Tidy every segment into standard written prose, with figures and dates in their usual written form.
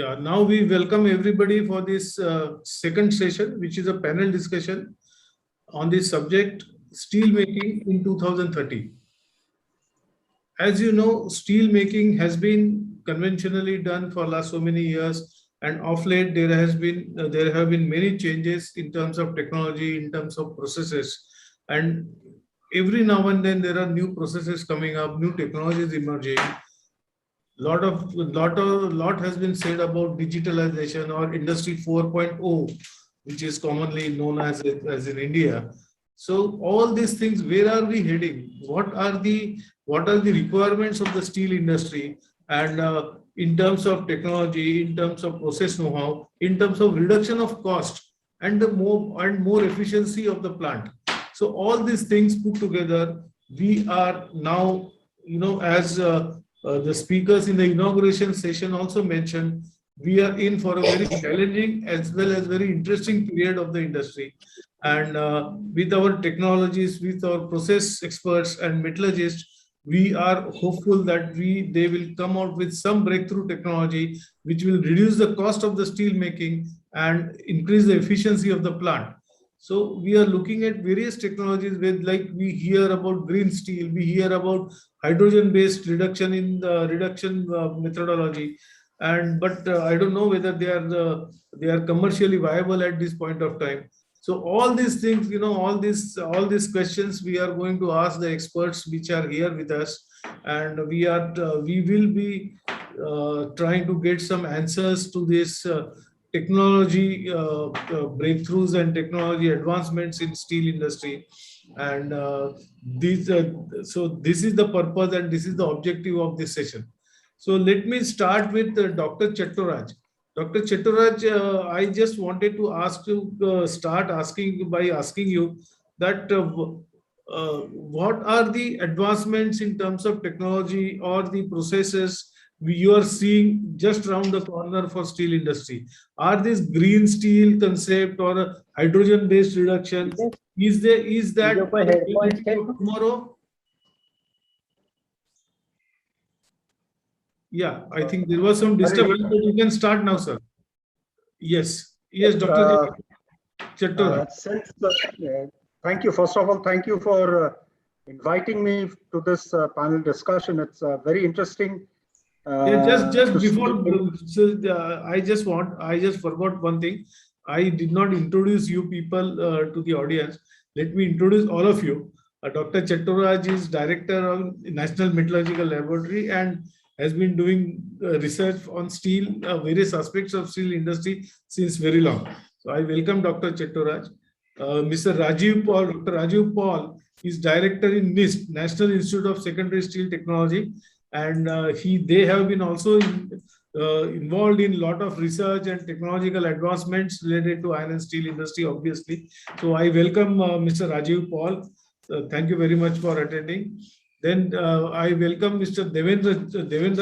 Yeah, now we welcome everybody for this second session, which is a panel discussion on the subject steel making in 2030. As you know, steel making has been conventionally done for last so many years, and of late there have been many changes in terms of technology, in terms of processes, and every now and then there are new processes coming up, new technologies emerging. Lot has been said about digitalization or industry 4.0, which is commonly known as in India. So all these things, where are we heading? What are the requirements of the steel industry? And in terms of technology, in terms of process know-how, in terms of reduction of cost and the more efficiency of the plant. So all these things put together, we are now, as the speakers in the inauguration session also mentioned, we are in for a very challenging as well as very interesting period of the industry. And with our technologies, with our process experts and metallurgists, we are hopeful that they will come out with some breakthrough technology which will reduce the cost of the steel making and increase the efficiency of the plant. So we are looking at various technologies with, like, we hear about green steel, we hear about hydrogen-based reduction in the reduction methodology, but I don't know whether they are commercially viable at this point of time. So all these things, all these questions we are going to ask the experts which are here with us, and we will be trying to get some answers to this technology breakthroughs and technology advancements in steel industry. And so this is the purpose and this is the objective of this session. So let me start with Dr. Chettoraj. Dr. Chettoraj, I just wanted to ask you, start asking by asking you that what are the advancements in terms of technology or the processes you are seeing just around the corner for steel industry? Are this green steel concept or a hydrogen based reduction, is that tomorrow? Yeah, I think there was some disturbance, but you can start now, sir. Yes, Dr. Chettoraj. Thank you. First of all, thank you for inviting me to this panel discussion. It's very interesting. Just before, I just forgot one thing. I did not introduce you people to the audience. Let me introduce all of you. Dr. Chettoraj is director of National Metallurgical Laboratory and has been doing research on steel, various aspects of steel industry since very long. So I welcome Dr. Chettoraj. Mr. Rajiv Paul, Dr. Rajiv Paul is director in NIST, National Institute of Secondary Steel Technology, and they have been also involved in a lot of research and technological advancements related to iron and steel industry, obviously. So I welcome Mr. Rajiv Paul. Thank you very much for attending. Then I welcome Mr. Devendra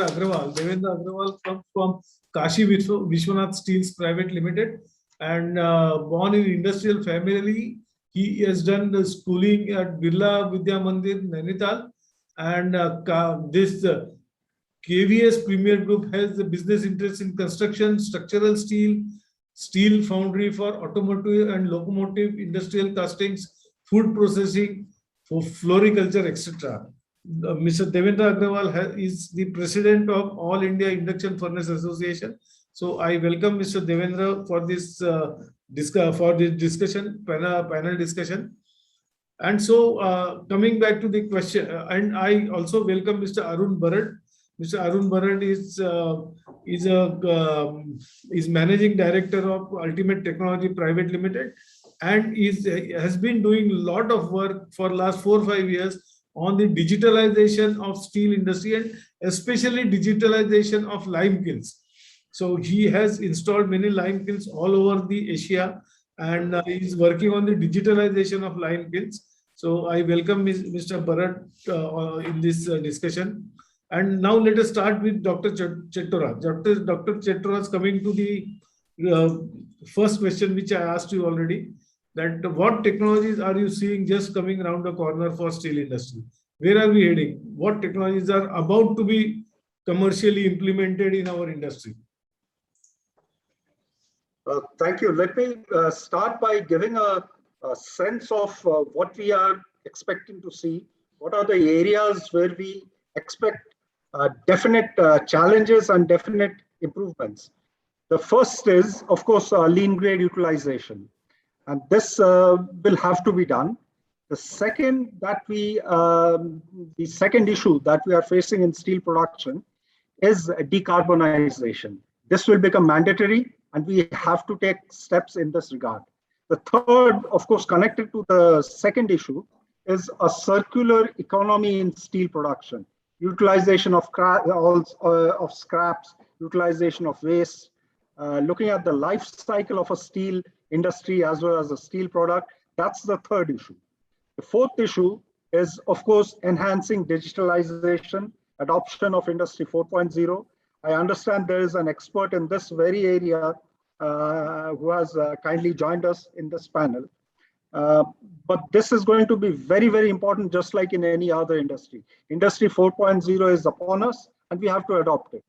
Agrawal. Devendra Agrawal comes from Kashi Vishwanath Steels Private Limited, and born in industrial family. He has done the schooling at Birla Vidya Mandir, Nainital, and this KVS Premier Group has the business interests in construction, structural steel, steel foundry for automotive and locomotive, industrial castings, food processing, for floriculture, etc. Mr. Devendra Agrawal is the president of All India Induction Furnace Association. So I welcome Mr. Devendra for this panel discussion. And so coming back to the question, and I also welcome Mr. Arun Barad. Mr. Arun Barad is managing director of Ultimate Technology Private Limited, and has been doing a lot of work for last 4 or 5 years on the digitalization of steel industry and especially digitalization of lime kilns. So he has installed many lime kilns all over the Asia, and is working on the digitalization of lime kilns. So I welcome Mr. Bharat in this discussion. And now let us start with Dr. Chettoraj. Dr. Chettoraj, coming to the first question which I asked you already, that what technologies are you seeing just coming around the corner for steel industry? Where are we heading? What technologies are about to be commercially implemented in our industry? Thank you. Let me start by giving a sense of what we are expecting to see. What are the areas where we expect definite challenges and definite improvements? The first is, of course, lean grade utilization. And this will have to be done. The second issue that we are facing in steel production is decarbonization. This will become mandatory, and we have to take steps in this regard. The third, of course, connected to the second issue, is a circular economy in steel production. Utilization of scraps, utilization of waste, looking at the life cycle of a steel industry as well as a steel product. That's the third issue. The fourth issue is, of course, enhancing digitalization, adoption of Industry 4.0. I understand there is an expert in this very area who has kindly joined us in this panel. But this is going to be very, very important, just like in any other industry. Industry 4.0 is upon us, and we have to adopt it.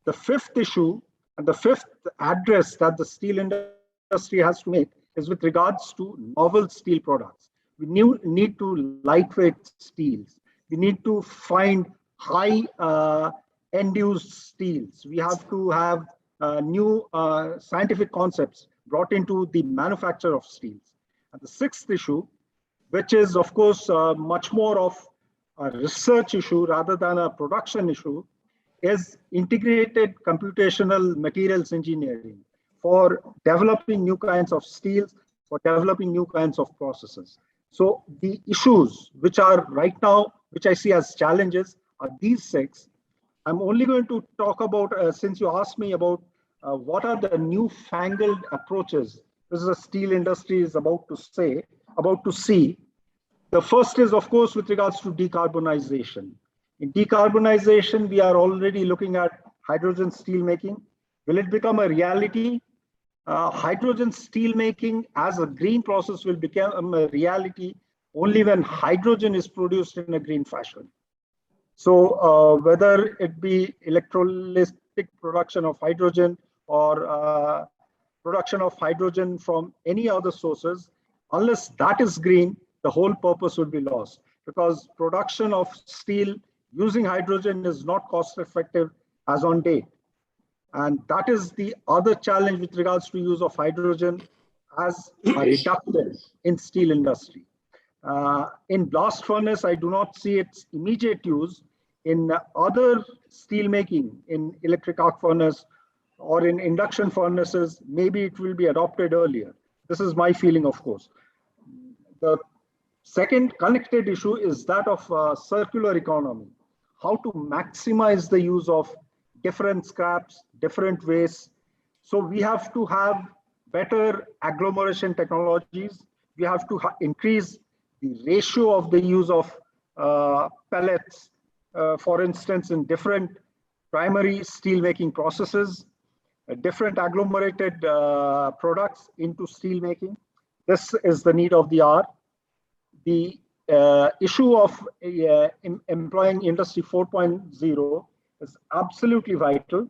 The fifth issue and the fifth address that the steel industry has to make is with regards to novel steel products. We need to lightweight steels. We need to find high end-use steels. We have to have new scientific concepts brought into the manufacture of steels. And the sixth issue, which is, of course, much more of a research issue rather than a production issue, is integrated computational materials engineering for developing new kinds of steels, for developing new kinds of processes. So the issues which are right now, which I see as challenges, are these six. I'm only going to talk about, since you asked me about what are the newfangled approaches this is a steel industry is about to see. The first is, of course, with regards to decarbonization. In decarbonization, we are already looking at hydrogen steel making. Will it become a reality? Hydrogen steel making as a green process will become a reality only when hydrogen is produced in a green fashion. So whether it be electrolytic production of hydrogen or production of hydrogen from any other sources, unless that is green, the whole purpose would be lost, because production of steel using hydrogen is not cost effective as on date. And that is the other challenge with regards to use of hydrogen as a reductant in steel industry. In blast furnace, I do not see its immediate use. In other steel making, in electric arc furnace or in induction furnaces, maybe it will be adopted earlier. This is my feeling, of course. The second connected issue is that of circular economy. How to maximize the use of different scraps, different wastes. So we have to have better agglomeration technologies. We have to increase the ratio of the use of pellets, for instance, in different primary steel making processes, different agglomerated products into steel making. This is the need of the hour. The issue of employing Industry 4.0 is absolutely vital.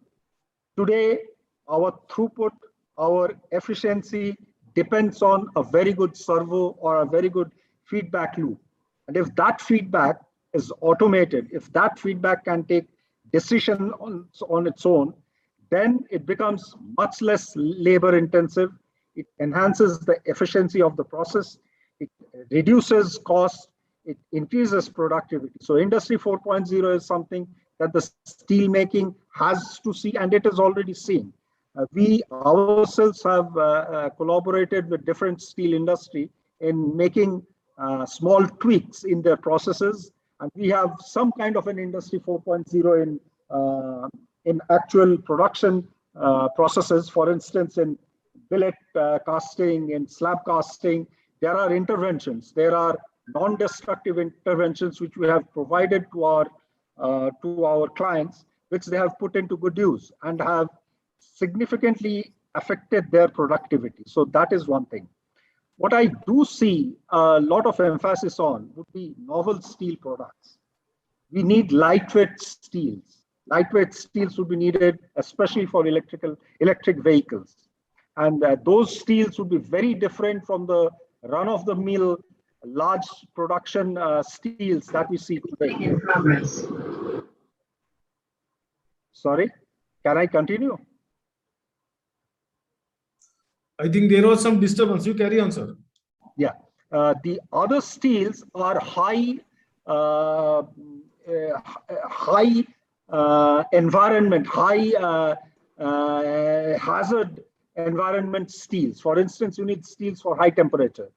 Today, our throughput, our efficiency depends on a very good servo or a very good feedback loop. And if that feedback is automated, if that feedback can take decision on its own, then it becomes much less labor intensive. It enhances the efficiency of the process. It reduces costs. It increases productivity. So Industry 4.0 is something that the steel making has to see, and it is already seeing. We ourselves have collaborated with different steel industry in making small tweaks in their processes, and we have some kind of an Industry 4.0 in actual production processes. For instance, in billet casting, in slab casting, there are interventions. There are non-destructive interventions which we have provided to our clients, which they have put into good use and have significantly affected their productivity. So that is one thing. What I do see a lot of emphasis on would be novel steel products. We need lightweight steels. Lightweight steels would be needed, especially for electric vehicles. And those steels would be very different from the run-of-the-mill large production steels that we see today. In progress. Sorry, can I continue? I think there was some disturbance. You carry on, sir. Yeah. The other steels are high environment, high hazard environment steels. For instance, you need steels for high temperature.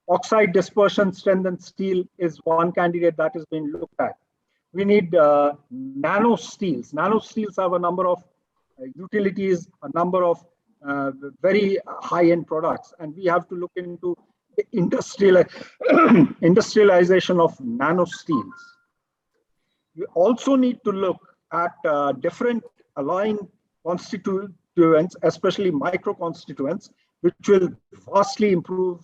Oxide dispersion strengthened steel is one candidate that is being looked at. We need nano steels. Nano steels have a number of utilities, a number of very high-end products, and we have to look into the industrialization of nano steels. We also need to look at different alloying constituents, especially micro constituents, which will vastly improve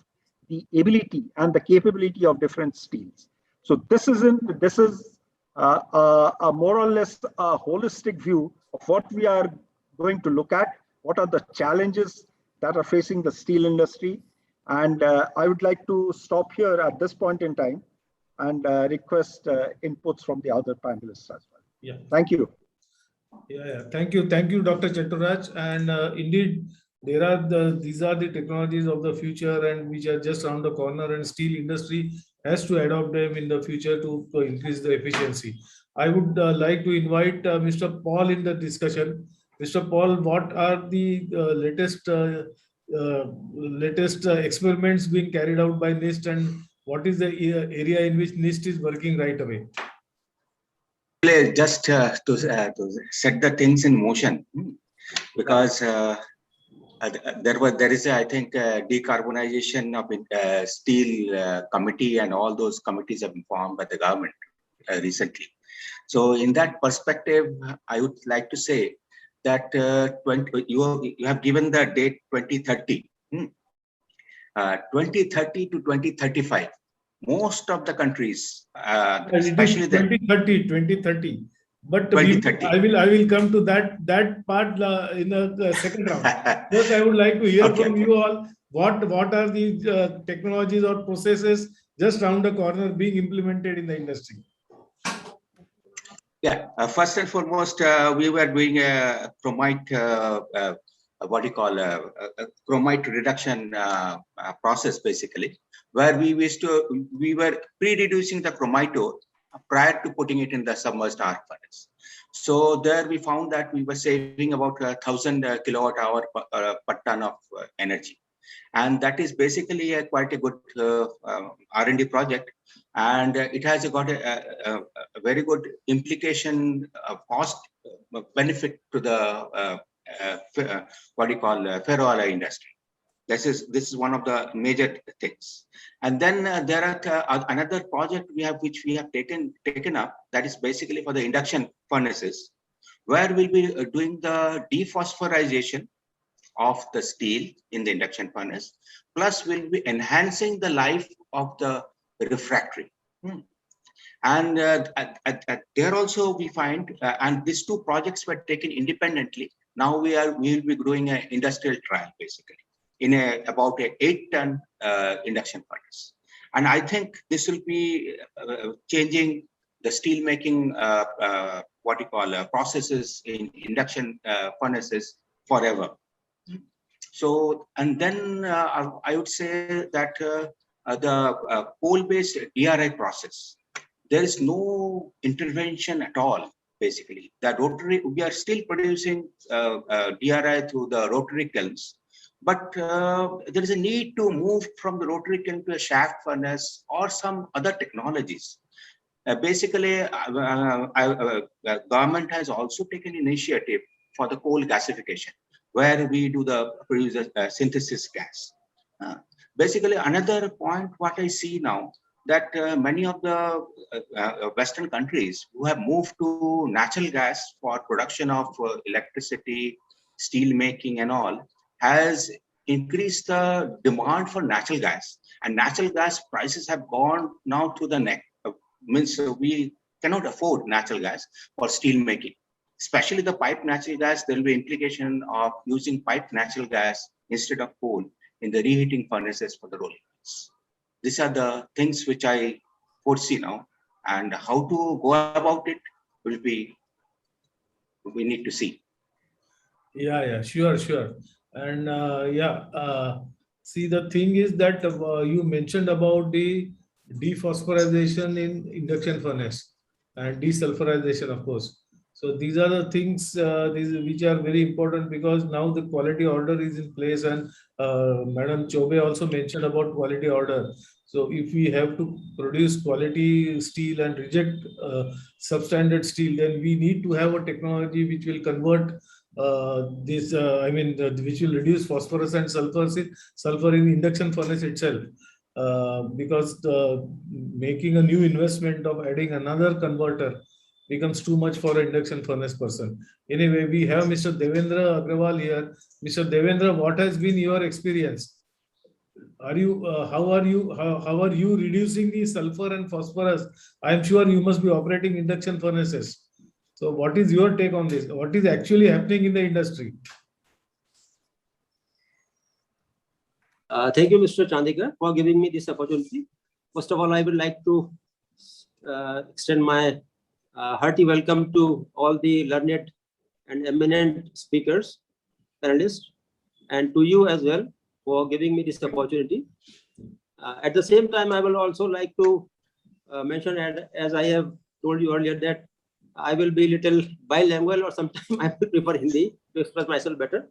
the ability and the capability of different steels. So this is a more or less a holistic view of what we are going to look at. What are the challenges that are facing the steel industry? And I would like to stop here at this point in time and request inputs from the other panelists as well. Yeah. Thank you. Yeah. Thank you, Dr. Chattaraj. And indeed, these are the technologies of the future, and which are just around the corner. And steel industry has to adopt them in the future to increase the efficiency. I would like to invite Mr. Paul in the discussion. Mr. Paul, what are the latest experiments being carried out by NIST, and what is the area in which NIST is working right away? Just to set the things in motion, because there is I think decarbonization of steel committee, and all those committees have been formed by the government recently. So in that perspective, I would like to say that you have given the date 2030. 2030 to 2035. Most of the countries, especially 2030. But 2030. I will come to that part in the second round. First, I would like to hear from you all what are the technologies or processes just around the corner being implemented in the industry. Yeah, first and foremost, we were doing a chromite, chromite reduction process, basically, where we were pre-reducing the chromite ore prior to putting it in the submerged arc furnace. So there we found that we were saving about 1,000 kilowatt hour per ton of energy. And that is basically quite a good R&D project. And it has got a very good implication of cost benefit to the ferroalloy industry. This is one of the major things. And then there are another project which we have taken up, that is basically for the induction furnaces, where we'll be doing the dephosphorization of the steel in the induction furnace, plus we'll be enhancing the life of the refractory. And there also we find, and these two projects were taken independently. Now we'll be doing an industrial trial, basically, in about an 8-ton induction furnace. And I think this will be changing the steel making processes in induction furnaces forever. So, and then I would say that the coal-based DRI process, there is no intervention at all, basically. The rotary, we are still producing DRI through the rotary kilns, but there is a need to move from the rotary kiln to a shaft furnace or some other technologies. Basically, government has also taken initiative for the coal gasification, where we do produce synthesis gas. Basically, another point what I see now, that many of the Western countries who have moved to natural gas for production of electricity, steel making and all, has increased the demand for natural gas. And natural gas prices have gone now to the neck. Means we cannot afford natural gas for steel making. Especially the piped natural gas, there will be implication of using piped natural gas instead of coal in the reheating furnaces for the rolling mills. These are the things which I foresee now, and how to go about it will be, we need to see. Yeah, sure. And see, the thing is that you mentioned about the dephosphorylation in induction furnace and desulfurization, of course. So these are the things which are very important, because now the quality order is in place, and Madam Chobe also mentioned about quality order. So if we have to produce quality steel and reject substandard steel, then we need to have a technology which will convert which will reduce phosphorus and sulfur in induction furnace itself. Because making a new investment of adding another converter becomes too much for an induction furnace person. Anyway, we have Mr. Devendra Agrawal here. Mr. Devendra, what has been your experience? How are you reducing the sulfur and phosphorus? I am sure you must be operating induction furnaces. So what is your take on this? What is actually happening in the industry? Thank you, Mr. Chandikar, for giving me this opportunity. First of all, I would like to extend my hearty welcome to all the learned and eminent speakers, panelists, and to you as well for giving me this opportunity. At the same time, I will also like to mention, as I have told you earlier, that I will be little bilingual, or sometimes I will prefer Hindi to express myself better.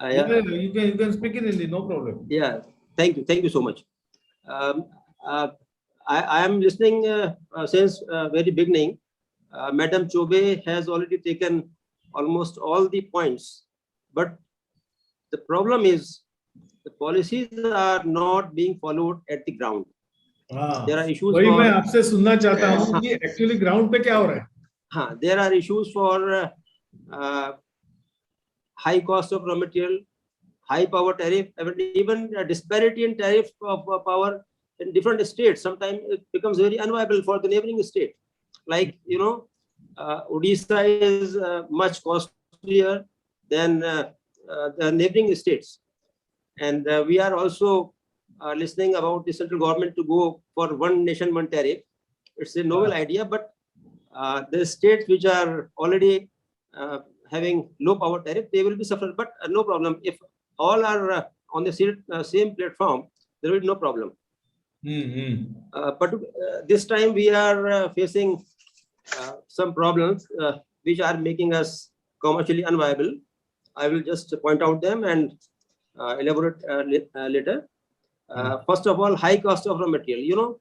You can speak in Hindi, no problem. Yeah, thank you so much. I am listening since very beginning. Madam Chobe has already taken almost all the points, but the problem is the policies are not being followed at the ground. There are issues. वही मैं आपसे सुनना चाहता हूँ कि actually ground पे क्या हो रहा है? There are issues for high cost of raw material, high power tariff, even disparity in tariff of power in different states. Sometimes it becomes very unviable for the neighboring state. Like, Odisha is much costlier than the neighboring states. And we are also listening about the central government to go for one nation, one tariff. It's a novel idea, but the states which are already having low power tariff, they will be suffering, but no problem. If all are on the same platform, there will be no problem. But this time we are facing some problems which are making us commercially unviable. I will just point out them and elaborate later. First of all, high cost of raw material.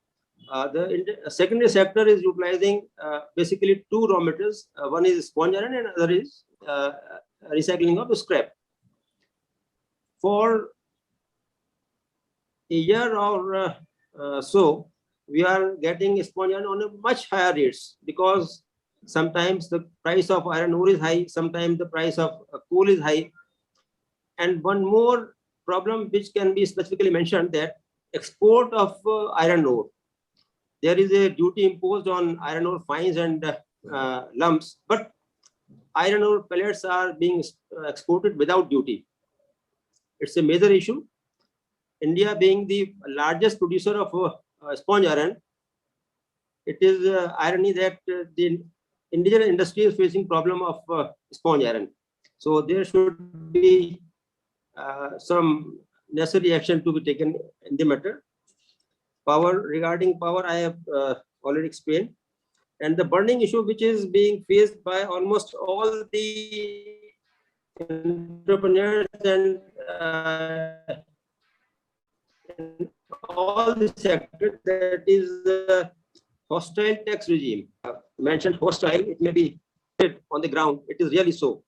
The secondary sector is utilizing basically two raw materials. One is sponge iron and other is recycling of scrap. For a year or so, we are getting sponge iron on a much higher rates, because sometimes the price of iron ore is high, sometimes the price of coal is high. And one more problem which can be specifically mentioned, that export of iron ore. There is a duty imposed on iron ore fines and lumps, but iron ore pellets are being exported without duty. It's a major issue. India being the largest producer of sponge iron, it is irony that the indigenous industry is facing problem of sponge iron. So there should be some necessary action to be taken in the matter. Regarding power, I have already explained. And the burning issue, which is being faced by almost all the entrepreneurs and all the sectors, that is the hostile tax regime. Mentioned hostile, it may be on the ground, it is really so.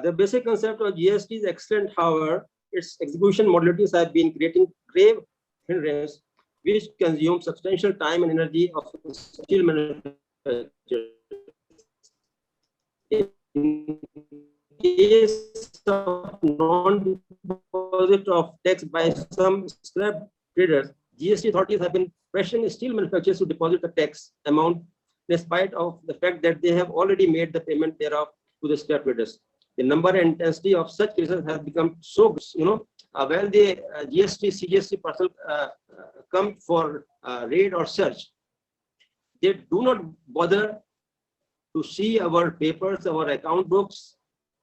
The basic concept of GST is excellent, however, its execution modalities have been creating grave hindrance, which consume substantial time and energy of steel manufacturers. In case of non-deposit of tax by some scrap traders, GST authorities have been pressuring steel manufacturers to deposit the tax amount, despite of the fact that they have already made the payment thereof to the scrap traders. the number and intensity of such cases has become so, when the GST, CGST personnel come for raid or search, they do not bother to see our papers, our account books,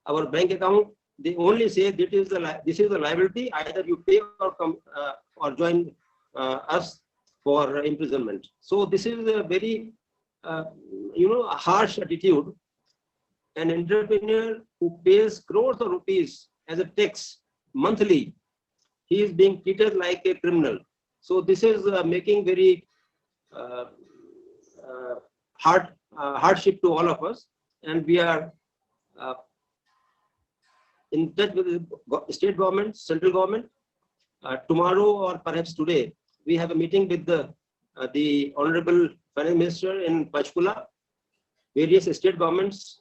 our bank account. They only say this is the liability. Either you pay or come or join us for imprisonment. So this is a very harsh attitude. An entrepreneur who pays crores of rupees as a tax monthly, he is being treated like a criminal. So this is making very hardship to all of us, and we are in touch with the state government, central government. Tomorrow or perhaps today, we have a meeting with the Honorable Finance Minister in Panchkula. Various state governments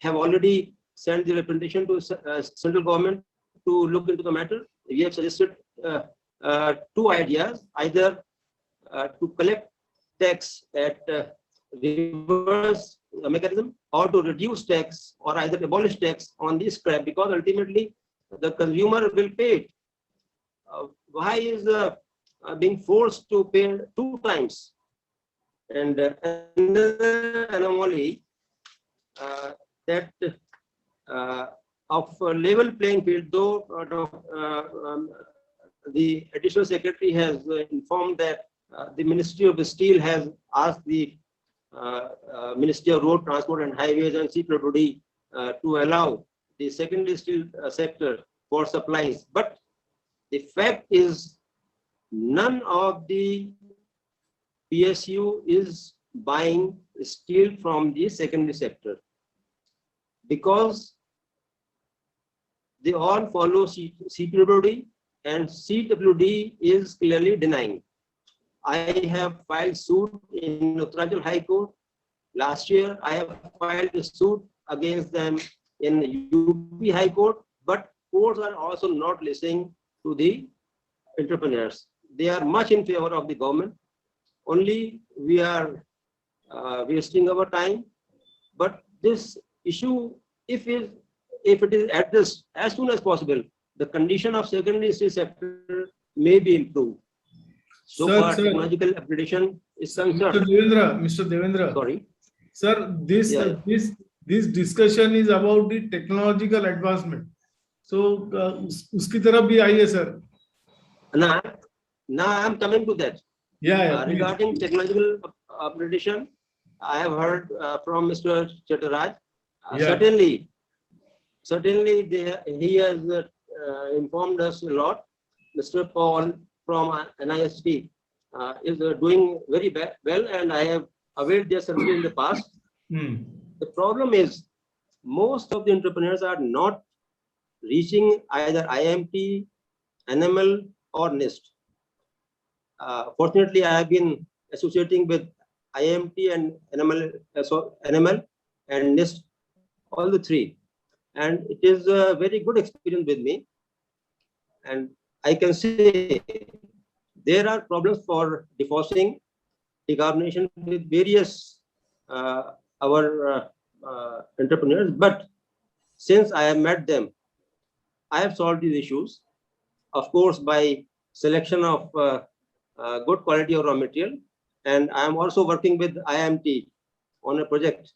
have already sent the representation to central government to look into the matter. We have suggested two ideas: either to collect tax at reverse mechanism, or to reduce tax, or either abolish tax on this scrap, because ultimately the consumer will pay it. Why is being forced to pay 2 times? And another anomaly that of a level playing field, though the additional secretary has informed that the Ministry of Steel has asked the Ministry of Road Transport and Highways and CPWD to allow the secondary steel sector for supplies. But the fact is, none of the PSU is buying steel from the secondary sector, because they all follow CPWD, and CPWD is clearly denying. I have filed suit in Uttarakhand High Court. Last year, I have filed a suit against them in UP High Court, but courts are also not listening to the entrepreneurs. They are much in favor of the government. Only we are wasting our time. But this issue, if it is addressed as soon as possible, the condition of secondary steel sector may be improved. So far, technological upgradation is concerned. Mr. Devendra. Sorry. Sir, this discussion is about the technological advancement. So, uski taraf bhi aiye, sir. Now I'm coming to that. Regarding please. technological upgradation, I have heard from Mr. Chattaraj. Certainly, he has informed us a lot. Mr. Paul from NIST is doing very well, and I have availed their service in the past. The problem is, most of the entrepreneurs are not reaching either IMT, NML, or NIST. Fortunately, I have been associating with IMT and NML and NIST, all the three. And it is a very good experience with me. And I can say there are problems for defrosting, decarbonization with various our entrepreneurs. But since I have met them, I have solved these issues, of course, by selection of good quality of raw material. And I am also working with IMT on a project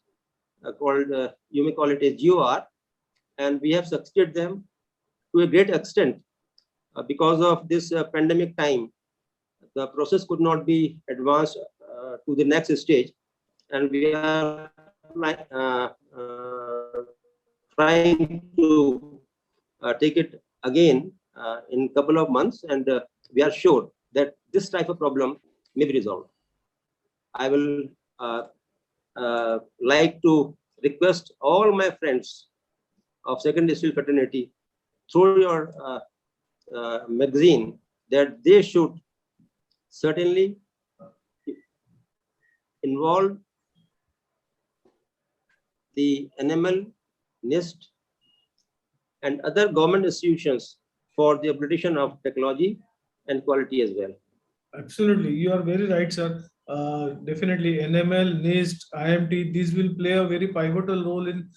called, you may call it a GOR. And we have succeeded them to a great extent. Because of this pandemic time, the process could not be advanced to the next stage. And we are trying to take it again in a couple of months, and we are sure that this type of problem may be resolved. I will like to request all my friends of secondary steel fraternity through your magazine that they should certainly involve the NML, NIST, and other government institutions for the upgradation of technology and quality as well. Absolutely, you are very right, sir. definitely NML, NIST, IMT, these will play a very pivotal role in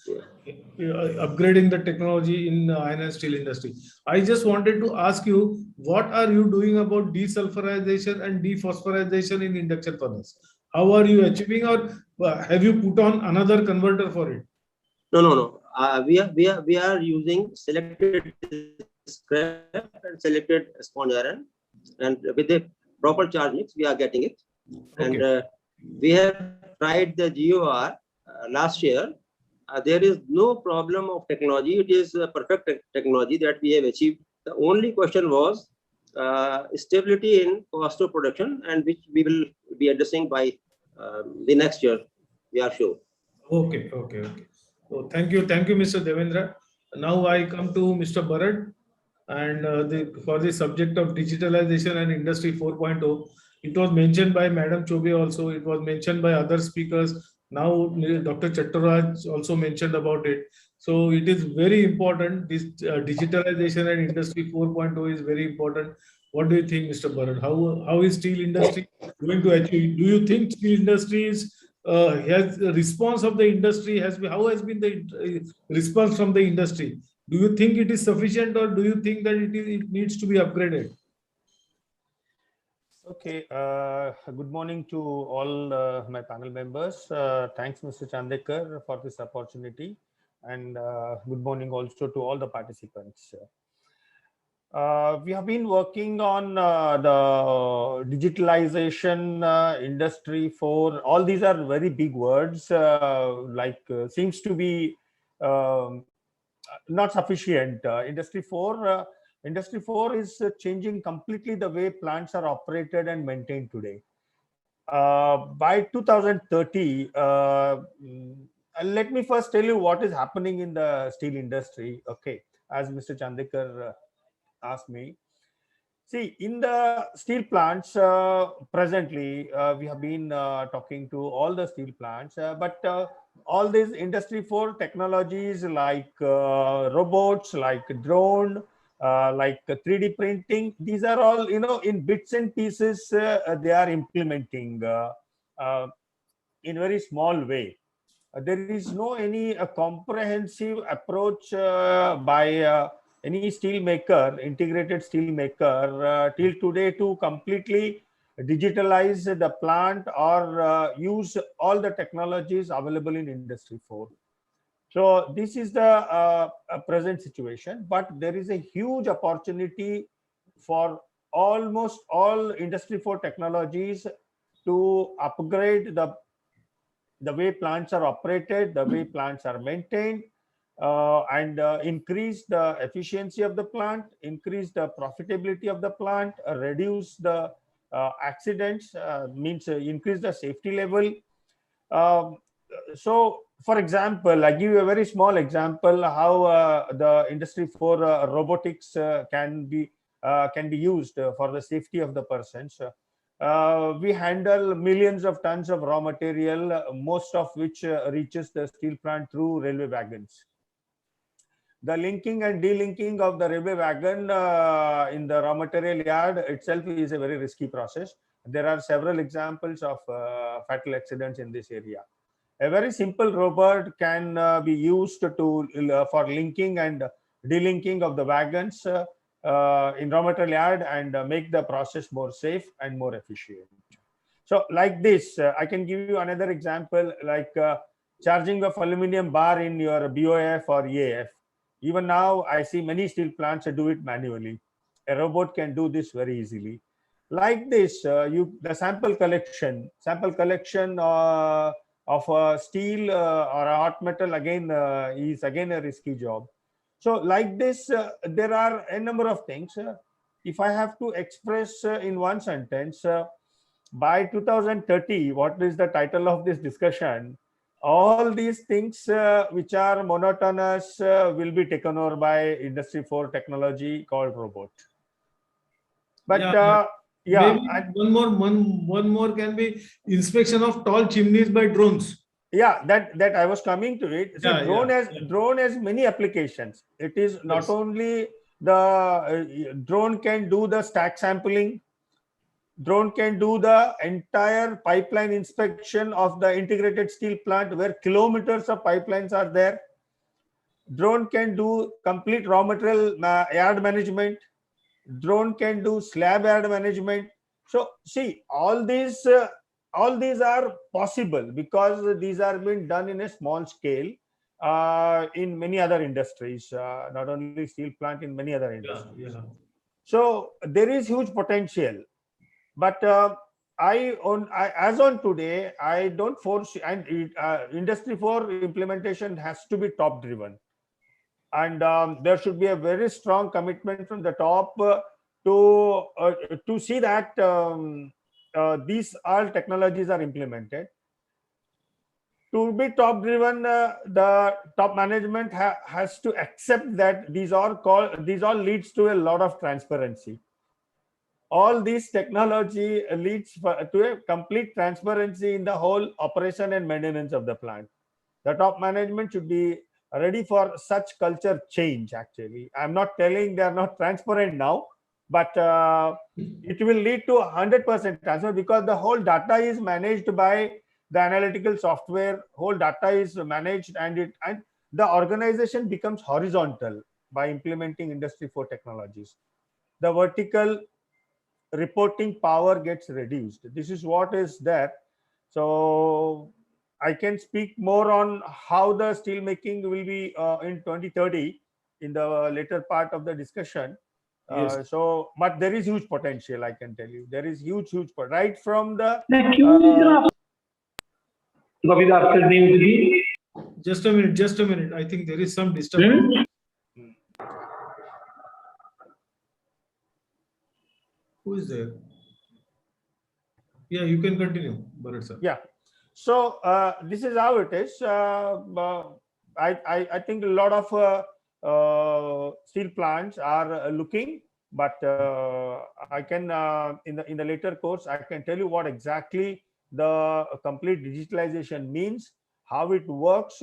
upgrading the technology in the iron and steel industry. I just wanted to ask you, what are you doing about desulfurization and dephosphorization in induction furnace? How are you achieving, or have you put on another converter for it? No. We are using selected scrap and selected sponge iron, and with the proper charge mix, we are getting it. Okay. And we have tried the GOR last year. There is no problem of technology. It is a perfect technology that we have achieved. The only question was stability in cost of production, and which we will be addressing by the next year, we are sure. Okay. So thank you, Mr. Devendra. Now I come to Mr. Bharat, and for the subject of digitalization and Industry 4.0, it was mentioned by Madam Chobe also. It was mentioned by other speakers. Now Dr. Chattaraj also mentioned about it. So it is very important. This digitalization and Industry 4.0 is very important. What do you think, Mr. Bharat? How is steel industry going to achieve? Do you think steel industry is has the response of the industry has been, how has been the response from the industry? Do you think it is sufficient, or do you think that it needs to be upgraded? Okay, good morning to all my panel members. Thanks, Mr. Chandekar, for this opportunity, and good morning also to all the participants. We have been working on the digitalization, industry 4. All these are very big words, seems to be not sufficient. Industry 4 is changing completely the way plants are operated and maintained today. By 2030, let me first tell you what is happening in the steel industry. Okay, as Mr. Chandekar asked me. See, in the steel plants, presently, we have been talking to all the steel plants, but all these Industry 4 technologies like robots, like drone, like 3D printing, these are all, in bits and pieces, they are implementing in very small way. There is no any comprehensive approach by any steel maker, integrated steel maker, till today to completely digitalize the plant or use all the technologies available in Industry 4. So this is the present situation, but there is a huge opportunity for almost all Industry 4 technologies to upgrade the way plants are operated, the way plants are maintained, and increase the efficiency of the plant, increase the profitability of the plant, reduce the accidents, means increase the safety level. So, for example, I give you a very small example how the Industry 4 robotics can be used for the safety of the persons. We handle millions of tons of raw material, most of which reaches the steel plant through railway wagons. The linking and delinking of the railway wagon in the raw material yard itself is a very risky process. There are several examples of fatal accidents in this area. A very simple robot can be used for linking and delinking of the wagons in raw material yard and make the process more safe and more efficient. So like this, I can give you another example, like charging of aluminum bar in your BOF or EAF. Even now, I see many steel plants do it manually. A robot can do this very easily. Like this, the sample collection of steel or a hot metal again is again a risky job. So like this, there are a number of things. If I have to express in one sentence, by 2030, what is the title of this discussion? All these things which are monotonous will be taken over by Industry 4 technology called robot. But maybe one more can be inspection of tall chimneys by drones. Yeah, that I was coming to it. See, drone has many applications. It is not only the drone can do the stack sampling. Drone can do the entire pipeline inspection of the integrated steel plant where kilometers of pipelines are there. Drone can do complete raw material yard management. Drone can do slab yard management. So see, all these are possible because these are being done in a small scale in many other industries, not only steel plant, in many other industries. Yeah. So there is huge potential, but as on today, I don't foresee, and Industry 4 implementation has to be top driven, and there should be a very strong commitment from the top to see that these all technologies are implemented. To be top driven, the top management has to accept that these all leads to a lot of transparency. All these technology leads to a complete transparency in the whole operation and maintenance of the plant. The top management should be ready for such culture change. Actually, I'm not telling they are not transparent now, but it will lead to 100% transfer because the whole data is managed by the analytical software. Whole data is managed, and the organization becomes horizontal by implementing Industry 4 technologies. The vertical reporting power gets reduced. This is what is there. So I can speak more on how the steel making will be in 2030 in the later part of the discussion. Yes. So, but there is huge potential, I can tell you. There is huge right from the. Just a minute. I think there is some disturbance. Who is there? Yeah, you can continue, Bharat sir. Yeah. So this is how it is. I think a lot of steel plants are looking, but I can in the later course I can tell you what exactly the complete digitalization means, how it works,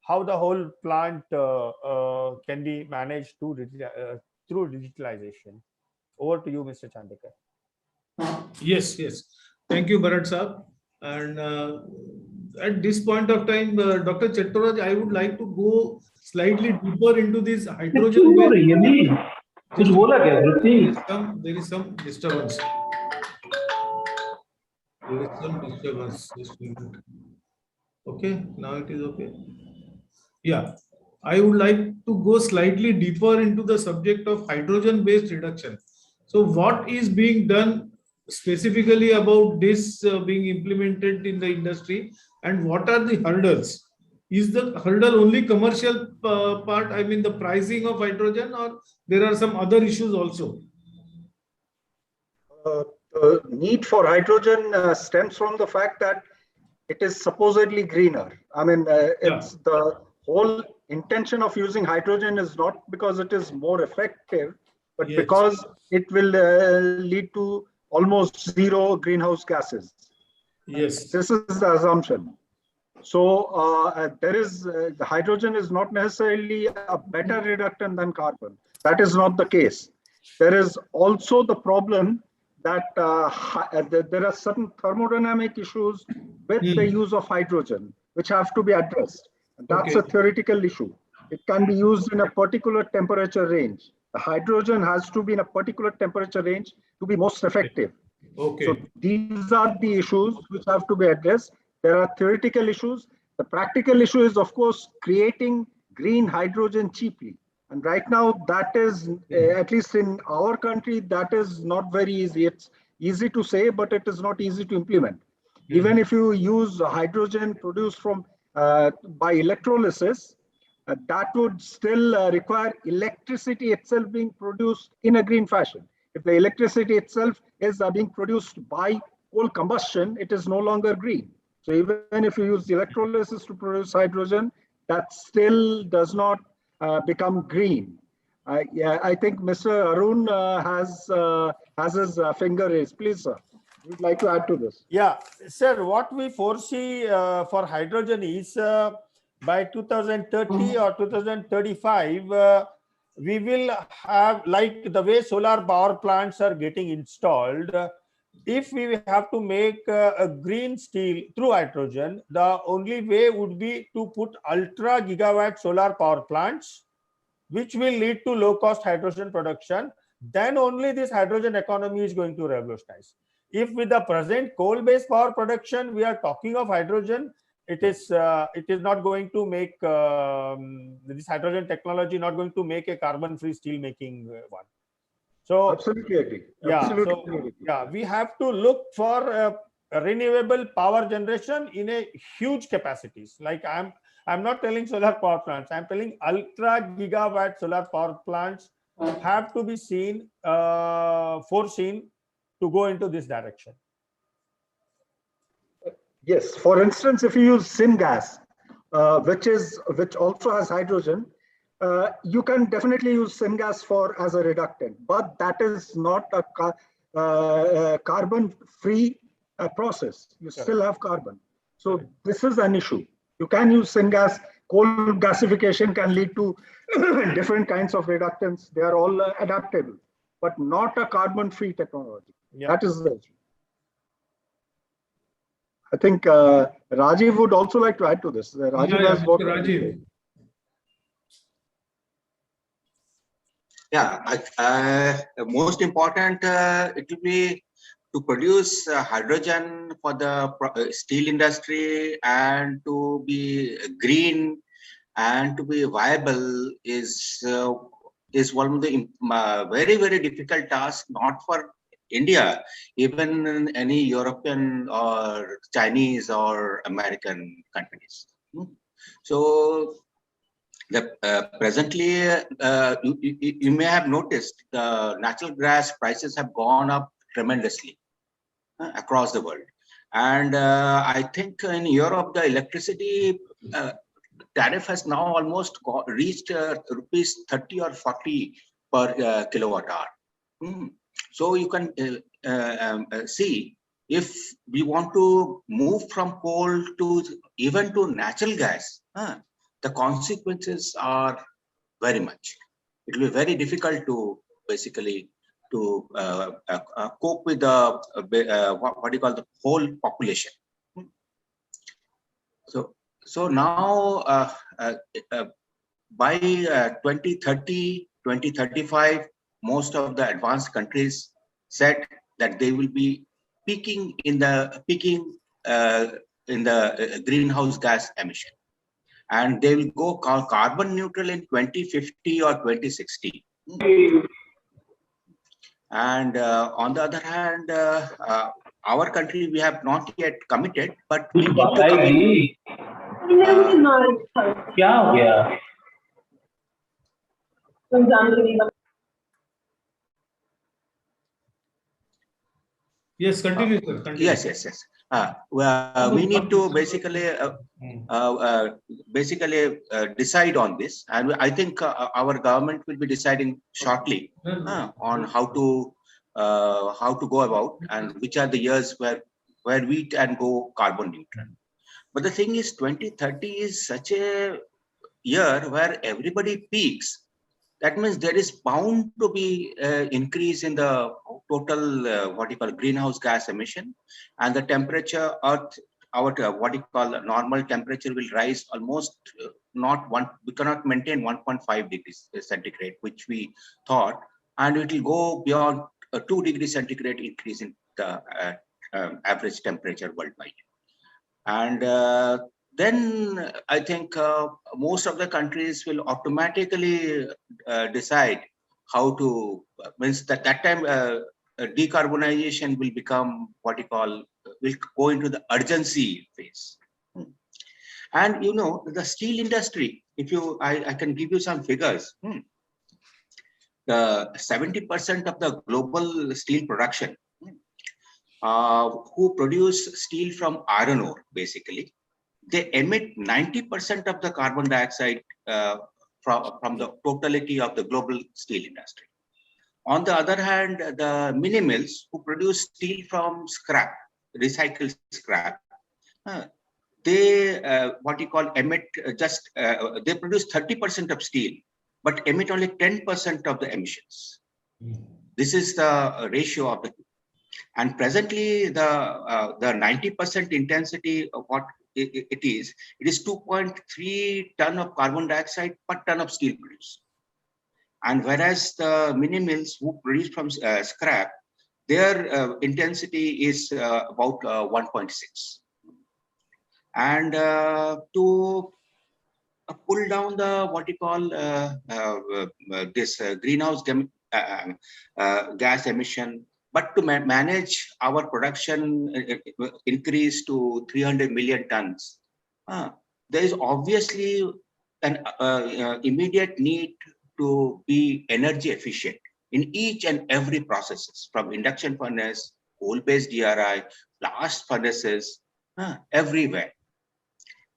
how the whole plant can be managed through digitalization. Over to you, Mr. Chandekar. Yes. Thank you, Bharat sir. And at this point of time, Dr. Chettoraj, I would like to go slightly deeper into this hydrogen. There is some disturbance. Just a minute. Okay, now it is okay. Yeah, I would like to go slightly deeper into the subject of hydrogen-based reduction. So, what is being done specifically about this being implemented in the industry, and what are the hurdles? Is the hurdle only commercial part, I mean the pricing of hydrogen, or there are some other issues also? The need for hydrogen stems from the fact that it is supposedly greener. I mean, it's the whole intention of using hydrogen is not because it is more effective, but because it will lead to almost zero greenhouse gases. Yes. This is the assumption. So the hydrogen is not necessarily a better reductant than carbon. That is not the case. There is also the problem that there are certain thermodynamic issues with the use of hydrogen, which have to be addressed. And that's a theoretical issue. It can be used in a particular temperature range. The hydrogen has to be in a particular temperature range to be most effective. So these are the issues which have to be addressed. There are theoretical issues. The practical issue is, of course, creating green hydrogen cheaply. And right now, that is, at least in our country, that is not very easy. It's easy to say, but it is not easy to implement. Even if you use hydrogen produced from by electrolysis, that would still require electricity itself being produced in a green fashion. If the electricity itself is being produced by coal combustion, it is no longer green. So even if you use electrolysis to produce hydrogen, that still does not become green. I think Mr. Arun has his finger raised. Please, sir, would like to add to this. Yeah, sir, what we foresee for hydrogen is by 2030 or 2035, we will have, like the way solar power plants are getting installed, if we have to make a green steel through hydrogen, the only way would be to put ultra gigawatt solar power plants, which will lead to low cost hydrogen production. Then only this hydrogen economy is going to revolutionize. If with the present coal based power production we are talking of hydrogen, it is not going to make this hydrogen technology not going to make a carbon free steel making one. So Absolutely agree. yeah, Absolutely agree. we have to look for renewable power generation in a huge capacities. Like I'm not telling solar power plants, I'm telling ultra gigawatt solar power plants have to be seen, foreseen to go into this direction. Yes, for instance, if you use syngas, which also has hydrogen, you can definitely use syngas as a reductant, but that is not a carbon-free process. You still have carbon. So this is an issue. You can use syngas. Coal gasification can lead to different kinds of reductants. They are all adaptable, but not a carbon-free technology. Yeah. That is the issue. I think Rajiv would also like to add to this. Rajiv has Mr. Rajiv. Yeah, most important, it will be to produce hydrogen for the steel industry and to be green and to be viable is one of the very, very difficult tasks, not for India, even any European or Chinese or American companies. So presently, you may have noticed the natural gas prices have gone up tremendously across the world. And I think in Europe, the electricity tariff has now almost reached rupees 30 or 40 per kilowatt hour. So you can see, if we want to move from coal to even to natural gas, the consequences are very much. It will be very difficult to basically to cope with the what you call the whole population. So now by 2030, 2035, most of the advanced countries said that they will be peaking in the greenhouse gas emission, and they will go carbon neutral in 2050 or 2060. And on the other hand, our country, we have not yet committed, but we need to commit. Yes, continue, sir. Continue. Yes. We need to basically decide on this, and I think our government will be deciding shortly on how to go about and which are the years where we can go carbon neutral. But the thing is, 2030 is such a year where everybody peaks. That means there is bound to be increase in the total what you call greenhouse gas emission, and the temperature our what you call normal temperature will rise almost we cannot maintain 1.5 degrees centigrade, which we thought, and it will go beyond a 2 degrees centigrade increase in the average temperature worldwide. And then I think most of the countries will automatically decide how to, means that time decarbonization will become what you call, will go into the urgency phase. And you know, the steel industry, if you, I can give you some figures. The 70% of the global steel production, who produce steel from iron ore, basically, they emit 90% of the carbon dioxide from the totality of the global steel industry. On the other hand, the mini mills who produce steel from scrap, recycled scrap, they what you call emit they produce 30% of steel, but emit only 10% of the emissions. This is the ratio of the. And presently, the 90% intensity of what it is 2.3 ton of carbon dioxide per ton of steel produced. And whereas the mini mills who produce from scrap, their intensity is about 1.6. And to pull down the what you call this greenhouse gas emission, but to manage our production increase to 300 million tons, there is obviously an immediate need to be energy efficient in each and every processes, from induction furnace, coal-based DRI, blast furnaces, everywhere.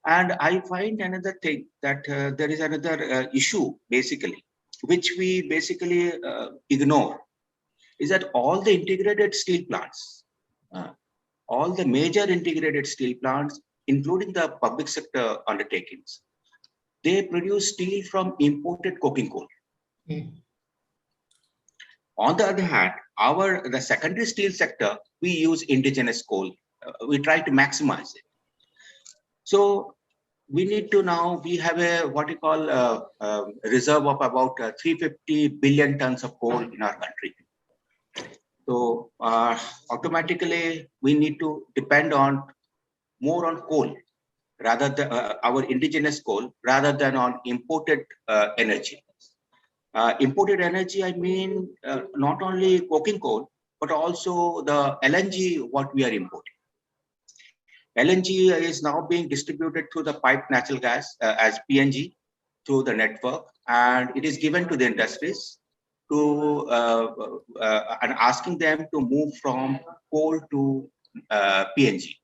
And I find another thing that there is another issue basically, which we basically ignore, is that all the integrated steel plants, all the major integrated steel plants, including the public sector undertakings, they produce steel from imported coking coal. On the other hand, the secondary steel sector, we use indigenous coal. We try to maximize it. So we need to now, we have a what you call reserve of about 350 billion tons of coal in our country. So automatically we need to depend on more on coal, rather than our indigenous coal, rather than on imported energy. Imported energy, I mean, not only coking coal, but also the LNG, what we are importing. LNG is now being distributed through the piped natural gas as PNG through the network, and it is given to the industries to and asking them to move from coal to PNG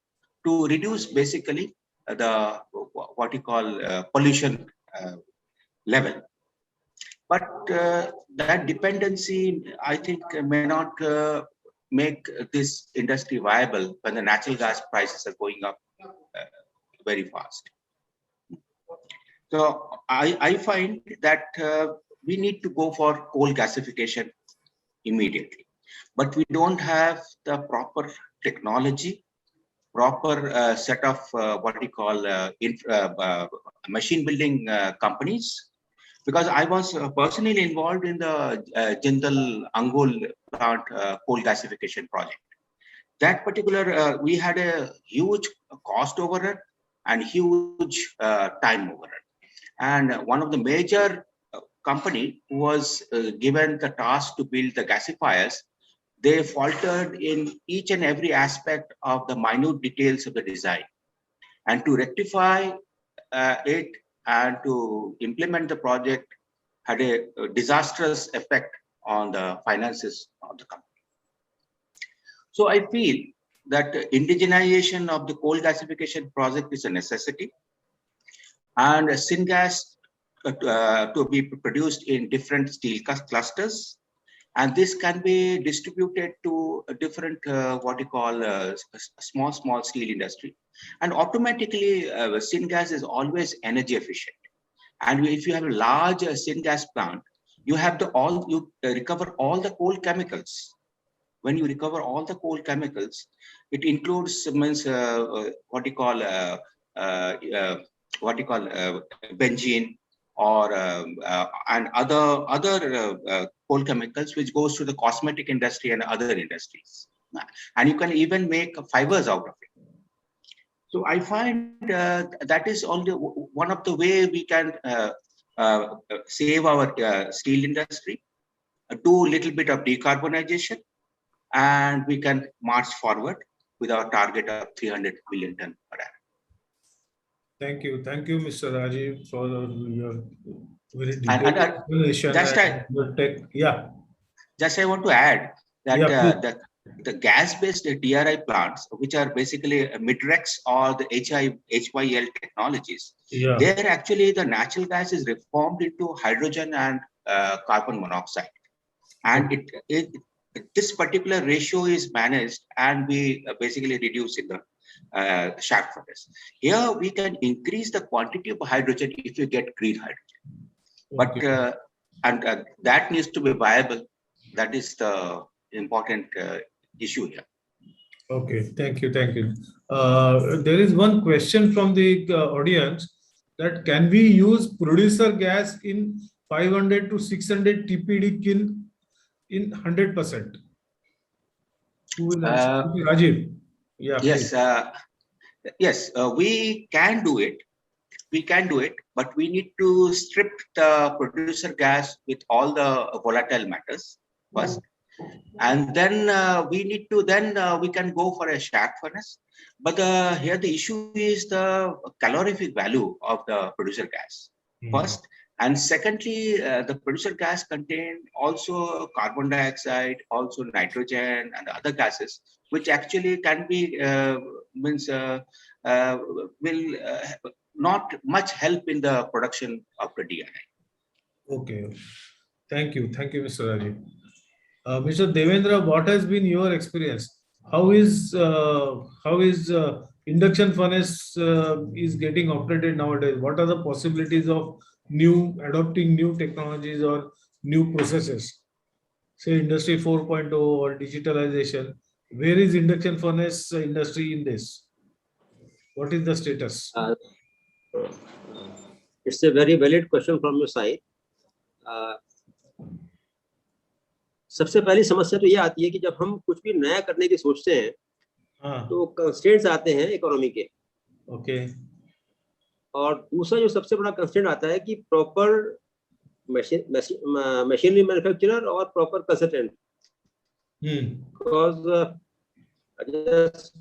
to reduce basically the what you call pollution level. But that dependency, I think, may not make this industry viable when the natural gas prices are going up very fast. So I find that we need to go for coal gasification immediately, but we don't have the proper technology, proper set of what we call machine building companies. Because I was personally involved in the Jindal Angul plant coal gasification project. That particular, we had a huge cost overrun and huge time overrun. And one of the major company who was given the task to build the gasifiers, they faltered in each and every aspect of the minute details of the design. And to rectify it, and to implement the project had a disastrous effect on the finances of the company. So I feel that indigenization of the coal gasification project is a necessity, and syngas to be produced in different steel clusters, and this can be distributed to a different what you call small steel industry. And automatically syngas is always energy efficient. And if you have a large syngas plant, you have you recover all the coal chemicals. When you recover all the coal chemicals, it includes what you call benzene or and other coal chemicals, which goes to the cosmetic industry and other industries. And you can even make fibers out of it. So I find that is only one of the way we can save our steel industry, do a little bit of decarbonization, and we can march forward with our target of 300 million ton per annum. Thank you, Mr. Rajiv, for your very And detailed explanation. Yeah. Just I want to add that Yeah, the gas-based DRI plants, which are basically Midrex or the HYL technologies, yeah. there actually the natural gas is reformed into hydrogen and carbon monoxide, and this particular ratio is managed, and we basically reduce in the shaft furnace. Here we can increase the quantity of hydrogen if you get green hydrogen, but that needs to be viable. That is the important issue here. Okay, thank you, thank you. There is one question from the audience, that can we use producer gas in 500 to 600 TPD kiln in 100%? Who will answer? Rajiv. Yeah. Yes, please. yes, we can do it. We can do it, but we need to strip the producer gas with all the volatile matters first. And then we need to, we can go for a shaft furnace. But here the issue is the calorific value of the producer gas first. And secondly, the producer gas contain also carbon dioxide, also nitrogen and other gases, which actually can be, will not much help in the production of the DRI. Okay. Thank you. Thank you, Mr. Rajiv. Mr. Devendra, what has been your experience? How is induction furnace is getting operated nowadays? What are the possibilities of adopting new technologies or new processes? Say Industry 4.0 or digitalization. Where is induction furnace industry in this? What is the status? It's a very valid question from your side. सबसे पहली समस्या तो ये आती है कि जब हम कुछ भी नया करने की सोचते हैं तो कंस्ट्रेंट्स आते हैं इकोनॉमी के. ओके. और दूसरा जो सबसे बड़ा कंस्ट्रेंट आता है कि प्रॉपर मशीनरी मैन्युफैक्चरर और proper consultant. Because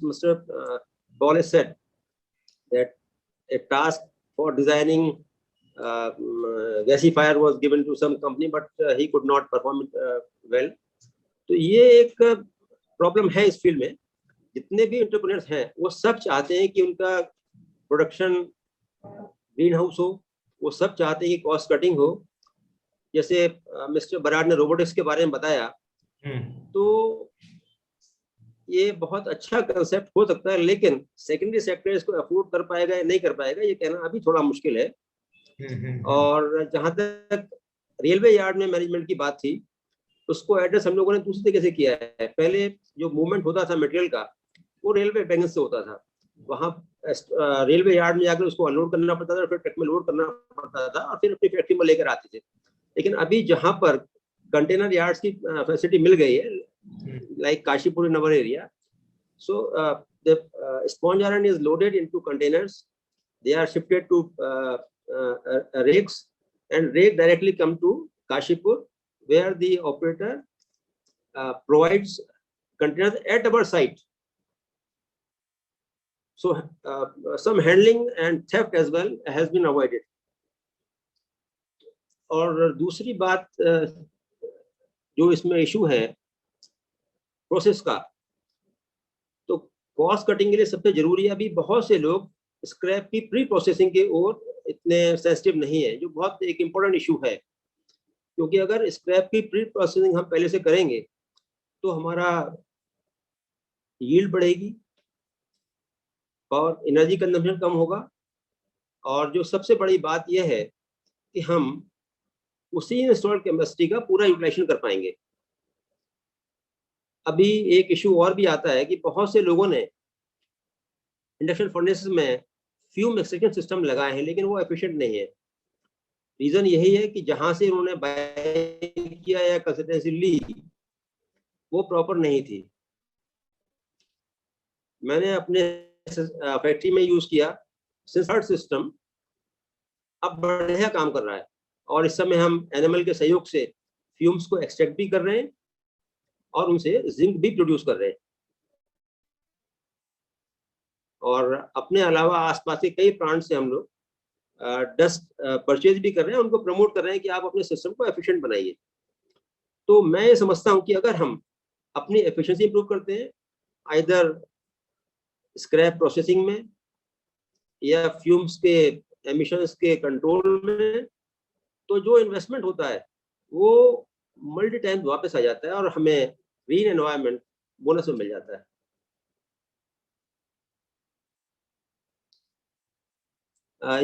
Mr. Paul has said that a task for designing gasifier was given to some company, but he could not perform it well. तो ये एक प्रॉब्लम है इस फील्ड में. जितने भी एंटरप्रेन्योर्स हैं वो सब चाहते हैं कि उनका प्रोडक्शन ग्रीन हाउस हो, वो सब चाहते हैं कि कॉस्ट कटिंग हो. जैसे मिस्टर बराड ने रोबोटिक्स के बारे में बताया, तो ये बहुत अच्छा कंसेप्ट हो सकता है, लेकिन सेकेंडरी सेक्टर इसको अफोर्ड कर पाएगा या नहीं कर पाएगा ये कहना अभी थोड़ा मुश्किल है. और जहां तक रेलवे यार्ड में मैनेजमेंट की बात थी, उसको एड्रेस हम लोगों ने दूसरे तरीके से किया है. पहले जो मूवमेंट होता था मटेरियल का वो रेलवे वैगन से होता था. वहां रेलवे यार्ड में जाकर उसको अनलोड करना पड़ता था, फिर ट्रक में लोड करना पड़ता था और फिर अपनी फैक्ट्री में लेकर आते थे. लेकिन अभी जहां पर कंटेनर यार्ड्स की फैसिलिटी मिल गई है, like Kashipur in our area, so the sponge iron is loaded into containers. They are shifted to rakes, and rake directly come to Kashipur, where the operator provides containers at our site. So some handling and theft as well has been avoided. और दूसरी बात जो इसमें issue है process का, तो cost cutting के लिए सबसे जरूरी है. अभी बहुत से लोग स्क्रैप की प्री प्रोसेसिंग के ओर इतने सेंसिटिव नहीं है, जो बहुत एक इम्पोर्टेंट इशू है. क्योंकि अगर स्क्रैप की प्री प्रोसेसिंग हम पहले से करेंगे तो हमारा यील्ड बढ़ेगी और एनर्जी कंजम्पशन कम होगा. और जो सबसे बड़ी बात यह है कि हम उसी इंस्टॉल्ड कैपेसिटी का पूरा यूटिलाइजेशन कर पाएंगे. अभी एक इशू और भी आता है कि बहुत से लोगों ने इंडक्शन फर्नेसेस में फ्यूम एक्सट्रैक्शन सिस्टम लगाए हैं, लेकिन वो एफिशिएंट नहीं है. रीजन यही है कि जहां से उन्होंने बाय किया या कंसल्टेंसी ली वो प्रॉपर नहीं थी. मैंने अपने फैक्ट्री में यूज किया सिंसर्ट सिस्टम, अब बढ़िया काम कर रहा है. और इस समय हम एनिमल के सहयोग से फ्यूम्स को एक्सट्रैक्ट भी कर रहे हैं और उनसे जिंक भी प्रोड्यूस कर रहे हैं. और अपने अलावा आसपास के कई प्लांट से हम लोग डस्ट परचेज भी कर रहे हैं, उनको प्रमोट कर रहे हैं कि आप अपने सिस्टम को एफिशिएंट बनाइए. तो मैं ये समझता हूं कि अगर हम अपनी एफिशिएंसी इंप्रूव करते हैं आइदर स्क्रैप प्रोसेसिंग में या फ्यूम्स के एमिशंस के कंट्रोल में, तो जो इन्वेस्टमेंट होता है वो मल्टी टाइम वापस आ जाता है और हमें ग्रीन एनवायरनमेंट बोनस में मिल जाता है.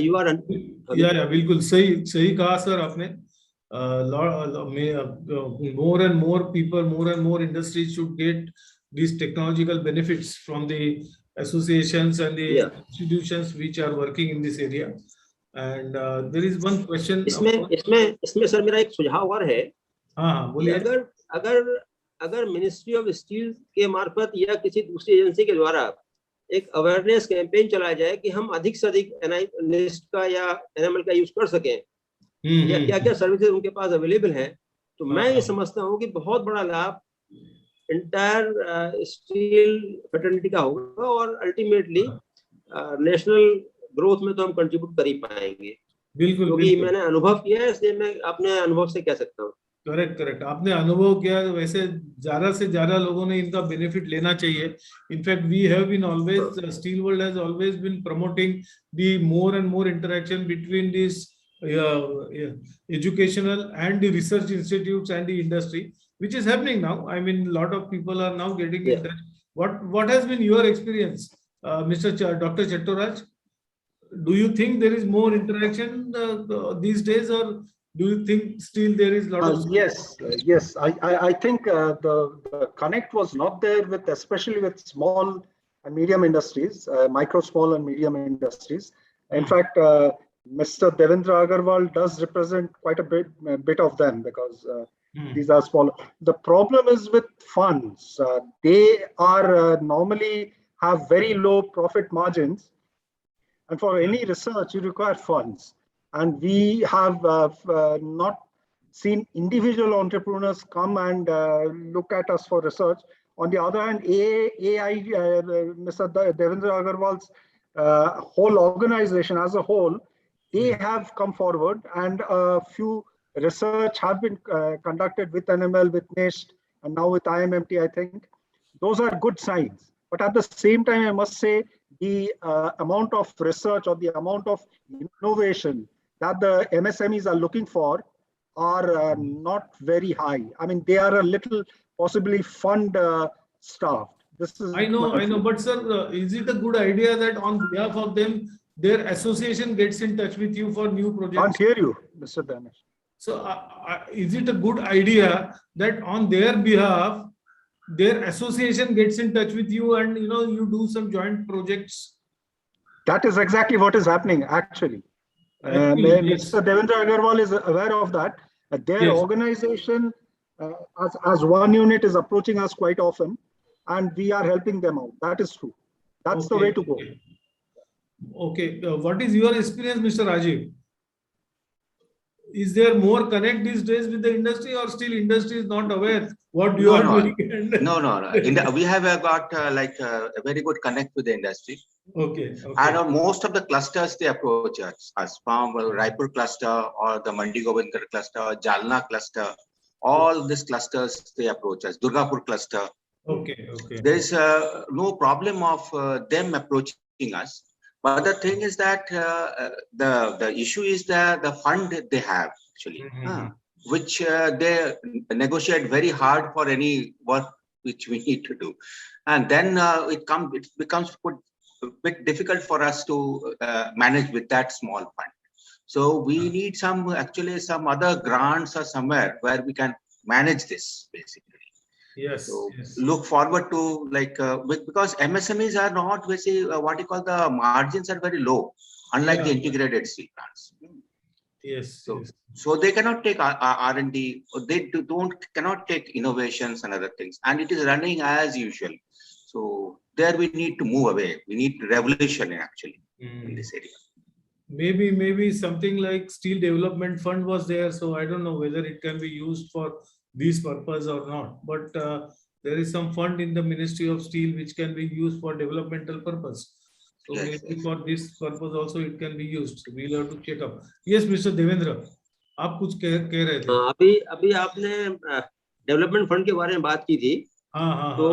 यू आर बिल्कुल सही कहा सर आपने. more and more people, more and more industries should get these technological benefits from the associations and the Yeah. institutions which are working in this area. And there is one question. इसमें sir मेरा एक सुझाव और है हाँ कि बोलिए। अगर मिनिस्ट्री ऑफ स्टील के मार्फत या किसी दूसरी एजेंसी के द्वारा एक अवेयरनेस कैंपेन चलाया जाए कि हम अधिक से अधिक NIST का या एनएमएल का यूज कर सकें, या क्या क्या सर्विसेज उनके पास अवेलेबल है, तो मैं ये समझता हूँ कि बहुत बड़ा लाभ इंटायर स्टील फ्रेटर्निटी का होगा और अल्टीमेटली नेशनल ग्रोथ में तो हम कंट्रीब्यूट कर ही पाएंगे। बिल्कुल, क्योंकि मैंने अनुभव किया है, इसलिए मैं अपने अनुभव से कह सकता हूँ। करेक्ट, आपने अनुभव किया। वैसे ज्यादा से ज्यादा लोगों ने इनका बेनिफिट लेना चाहिए। In fact we have been always, steel world has always been promoting the more and more interaction between this educational and the research institutes and the industry, which is happening now. I mean, a lot of people are now getting in touch. What has been your experience, Dr. Chettoraj? Do you think there is more interaction these days, or do you think still there is a lot of? Yes. I think the connect was not there with, especially with small and medium industries, micro, small and medium industries. In fact, Mr. Devendra Agarwal does represent quite a bit of them, because these are small. The problem is with funds. They are normally have very low profit margins, and for any research you require funds. And we have not seen individual entrepreneurs come and look at us for research. On the other hand, Mr. Devendra Agarwal's whole organization as a whole, they have come forward, and a few research have been conducted with NML, with NIST, and now with IMMT, I think. Those are good signs. But at the same time, I must say, the amount of research or the amount of innovation that the MSMEs are looking for are not very high. I mean, they are a little possibly fund starved. This is I know, but sir, is it a good idea that on behalf of them, their association gets in touch with you for new projects? Can't hear you, Mr. Danish. So is it a good idea that on their behalf, their association gets in touch with you and you do some joint projects? That is exactly what is happening, actually. Yes. Mr. Devendra Agarwal is aware of that. Their organization as one unit is approaching us quite often, and we are helping them out. That is true. That's the way to go. Okay. What is your experience, Mr. Rajiv? Is there more connect these days with the industry, or still industry is not aware what you are doing? No. We have got a very good connect with the industry. Okay. And on most of the clusters, they approach us from Raipur cluster or the Mandi Govindgarh cluster or Jalna cluster. All these clusters, they approach us. Durgapur cluster. Okay. There is no problem of them approaching us. But the thing is that the issue is the fund that they have actually, which they negotiate very hard for any work which we need to do, and then it becomes a bit difficult for us to manage with that small fund. So we need some other grants or somewhere where we can manage this basically. Yes. So look forward to because MSMEs are not the margins are very low, unlike the integrated steel plants. Yes. So they cannot take R&D, or they cannot take innovations and other things, and it is running as usual. So there we need to move away. We need revolution actually in this area. Maybe something like Steel Development Fund was there. So I don't know whether it can be used for this purpose or not, but there is some fund in the Ministry of Steel which can be used for developmental purpose. So maybe for this purpose also it can be used. We'll have to check up. Yes, Mr. Devendra, आप कुछ कह रहे थे? अभी आपने development fund के बारे में बात की थी। तो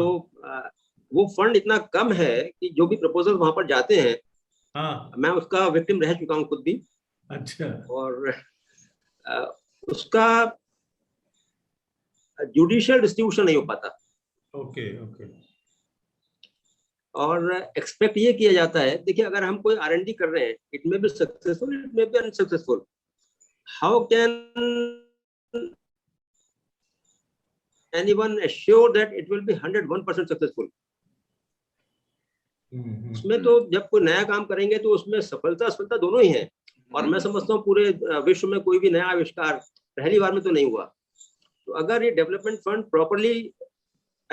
वो फंड इतना कम है कि जो भी प्रपोजल वहां पर जाते हैं, मैं उसका विक्टिम रह चुका हूँ खुद भी। अच्छा। और उसका जुडिशियल डिस्ट्रीब्यूशन नहीं हो पाता। ओके। और एक्सपेक्ट ये किया जाता है, देखिए अगर हम कोई R&D कर रहे हैं, it may be successful, it may be unsuccessful. How can anyone assure that it will be 101% successful? उसमें तो जब कोई नया काम करेंगे तो उसमें सफलता असफलता दोनों ही हैं, और मैं समझता हूँ पूरे विश्व में कोई भी नया आविष्कार पहली बार में तो नहीं हुआ। तो अगर ये डेवलपमेंट फंड प्रॉपर्ली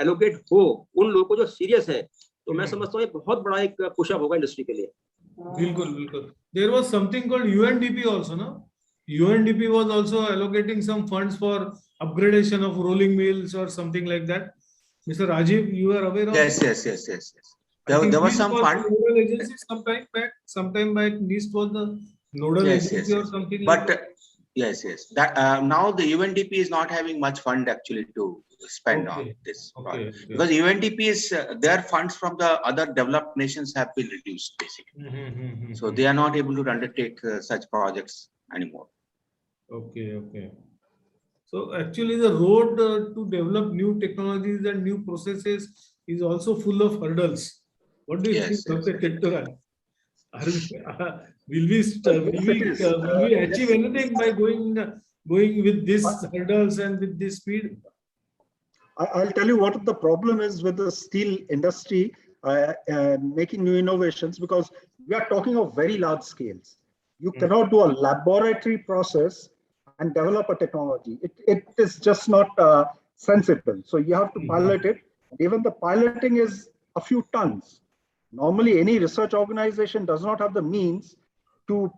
एलोकेट हो उन लोगों को जो सीरियस है, तो मैं समझता हूँ ये बहुत बड़ा एक पुशअप होगा इंडस्ट्री के लिए। बिल्कुल बिल्कुल। There was something called UNDP also, no? UNDP was also allocating some funds for upgradation of rolling mills or something like that. Mr. Rajiv, you are aware of? Yes. There was some fund. Nodal agency sometime back. NIST was the nodal agency or something. But like that. yes. That now the UNDP is not having much fund actually to spend on this project. Because UNDP is their funds from the other developed nations have been reduced basically. So they are not able to undertake such projects anymore. Okay. So actually the road to develop new technologies and new processes is also full of hurdles. What do you think, Dr. Kettural? Will we achieve anything by going with these hurdles and with this speed? I'll tell you what the problem is with the steel industry making new innovations, because we are talking of very large scales. You cannot do a laboratory process and develop a technology. It is just not sensible. So you have to pilot it. Even the piloting is a few tons. Normally, any research organization does not have the means to,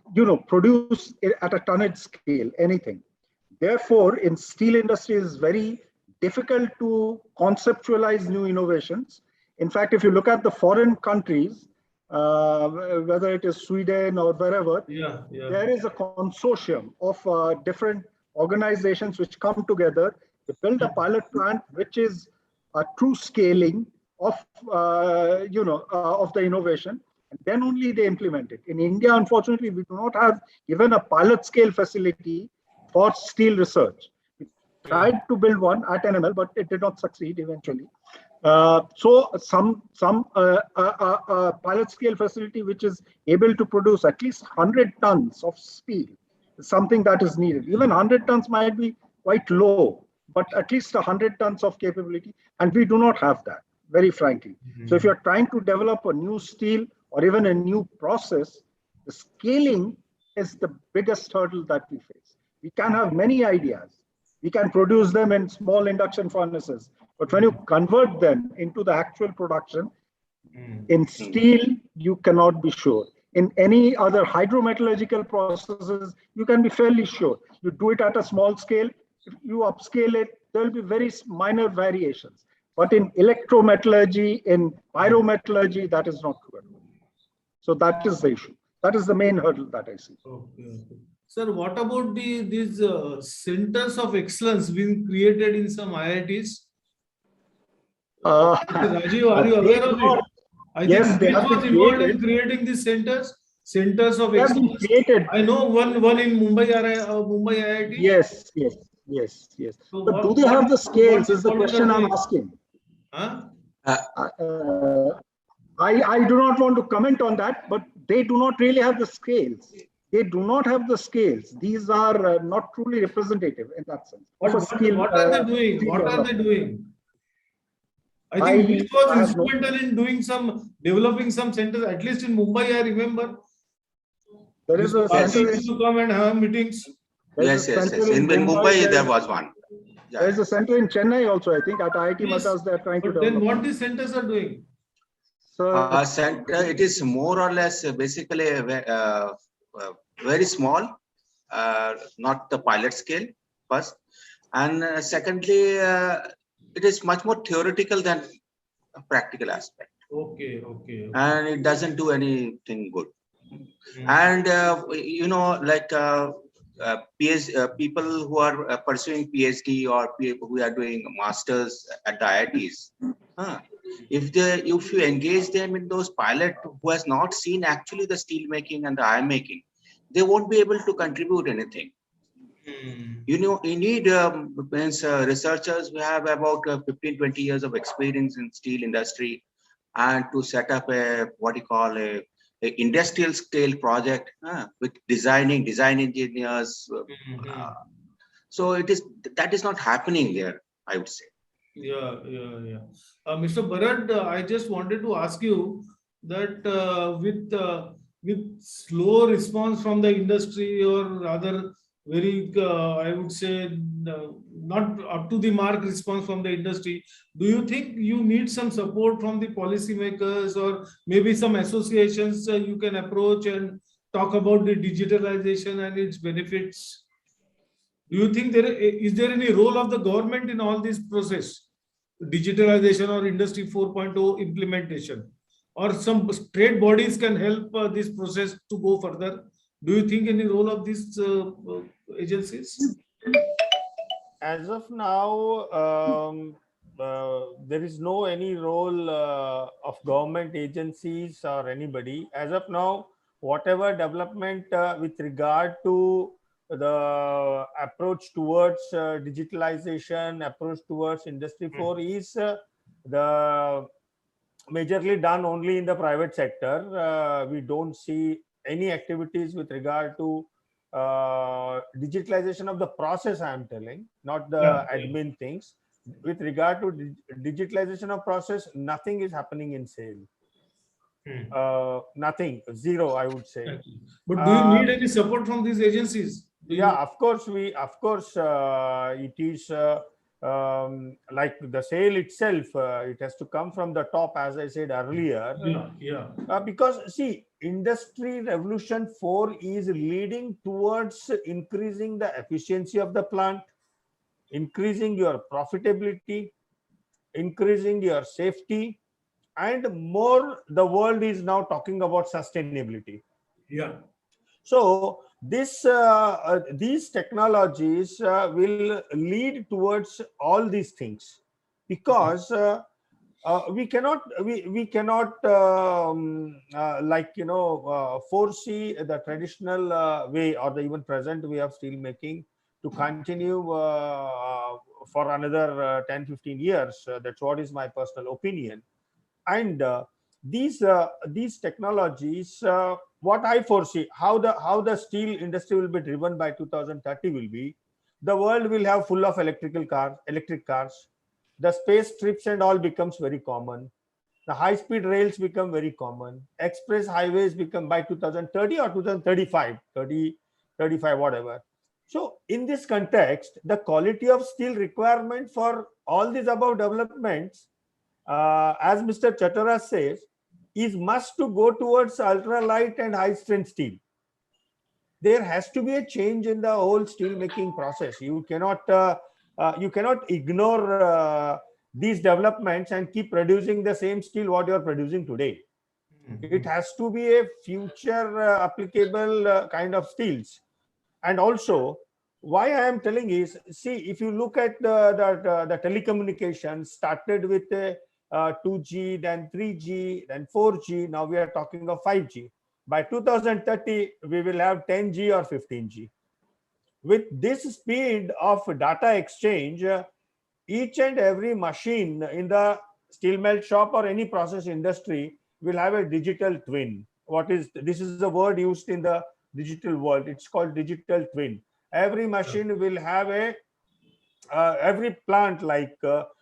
produce it at a tonnage scale, anything. Therefore, in steel industry, it's very difficult to conceptualize new innovations. In fact, if you look at the foreign countries, whether it is Sweden or wherever, there is a consortium of different organizations which come together to build a pilot plant, which is a true scaling of the innovation, and then only they implement it. In India, unfortunately, we do not have even a pilot scale facility for steel research. We tried to build one at NML, but it did not succeed eventually. So some pilot scale facility which is able to produce at least 100 tons of steel is something that is needed. Even 100 tons might be quite low, but at least 100 tons of capability, and we do not have that, very frankly. So if you're trying to develop a new steel or even a new process, the scaling is the biggest hurdle that we face. We can have many ideas. We can produce them in small induction furnaces, but when you convert them into the actual production, in steel, you cannot be sure. In any other hydrometallurgical processes, you can be fairly sure. You do it at a small scale, if you upscale it, there will be very minor variations. But in electrometallurgy, in pyrometallurgy, that is not true. So that is the issue. That is the main hurdle that I see. Okay. Sir, what about these centers of excellence being created in some IITs? Rajiv, are you aware of it? I think they was involved in creating these centers of excellence. I know one in Mumbai IIT. Yes. So but do they have the scales is the question I'm asking. I do not want to comment on that, but they do not really have the scales. They do not have the scales. These are not truly representative in that sense. What are they doing? What are they doing? I think it was instrumental in developing some centers, at least in Mumbai, I remember. There is a center to come and have meetings. Yes. In Mumbai, there was one. Yeah. There is a center in Chennai also, I think, at IIT Madras, they are trying to develop. Then what these centers are doing? So, center, it is more or less basically very small, not the pilot scale first. And secondly, it is much more theoretical than a practical aspect. Okay. And it doesn't do anything good. And, people who are pursuing PhD or who are doing masters at the IITs, if you engage them in those pilot who has not seen actually the steel making and the iron making, they won't be able to contribute anything. You need researchers who have about 15-20 years of experience in steel industry, and to set up a industrial scale project with design engineers. So that is not happening there, I would say. Yeah. Mr. Bharat, I just wanted to ask you that with slow response from the industry, or rather very, I would say, not up to the mark response from the industry, do you think you need some support from the policymakers, or maybe some associations you can approach and talk about the digitalization and its benefits? Do you think is there any role of the government in all this process, digitalization or Industry 4.0 implementation, or some state bodies can help this process to go further? Do you think any role of these agencies? As of now, there is no any role of government agencies or anybody. As of now, whatever development with regard to the approach towards digitalization, approach towards Industry 4 is the majorly done only in the private sector. We don't see any activities with regard to digitalization of the process. I am telling, not the Yeah. admin things. With regard to digitalization of process, nothing is happening in SAIL. Nothing, zero, I would say. Exactly. But do you need any support from these agencies? Yeah, of course, it is like the SAIL itself, it has to come from the top, as I said earlier. Yeah. Because see, Industry Revolution 4 is leading towards increasing the efficiency of the plant, increasing your profitability, increasing your safety, and more, the world is now talking about sustainability. Yeah. So these technologies will lead towards all these things, because we cannot foresee the traditional way or the even present way of steel making to continue for another 10-15 years. That's what is my personal opinion. And these technologies, what I foresee, how the steel industry will be driven by 2030 will be, the world will have full of electric cars, the space trips and all becomes very common, the high speed rails become very common, express highways become by 2030 or 2035, 35, whatever. So in this context, the quality of steel requirement for all these above developments, as Mr. Chatara says, is must to go towards ultralight and high strength steel. There has to be a change in the whole steel making process. You cannot ignore these developments and keep producing the same steel what you are producing today. It has to be a future applicable kind of steels. And also, why I am telling is, see, if you look at the telecommunications started with 2G, then 3G, then 4G. Now we are talking of 5G. By 2030, we will have 10G or 15G. With this speed of data exchange, each and every machine in the steel melt shop or any process industry will have a digital twin. This is a word used in the digital world. It's called digital twin. Every machine will have every plant, like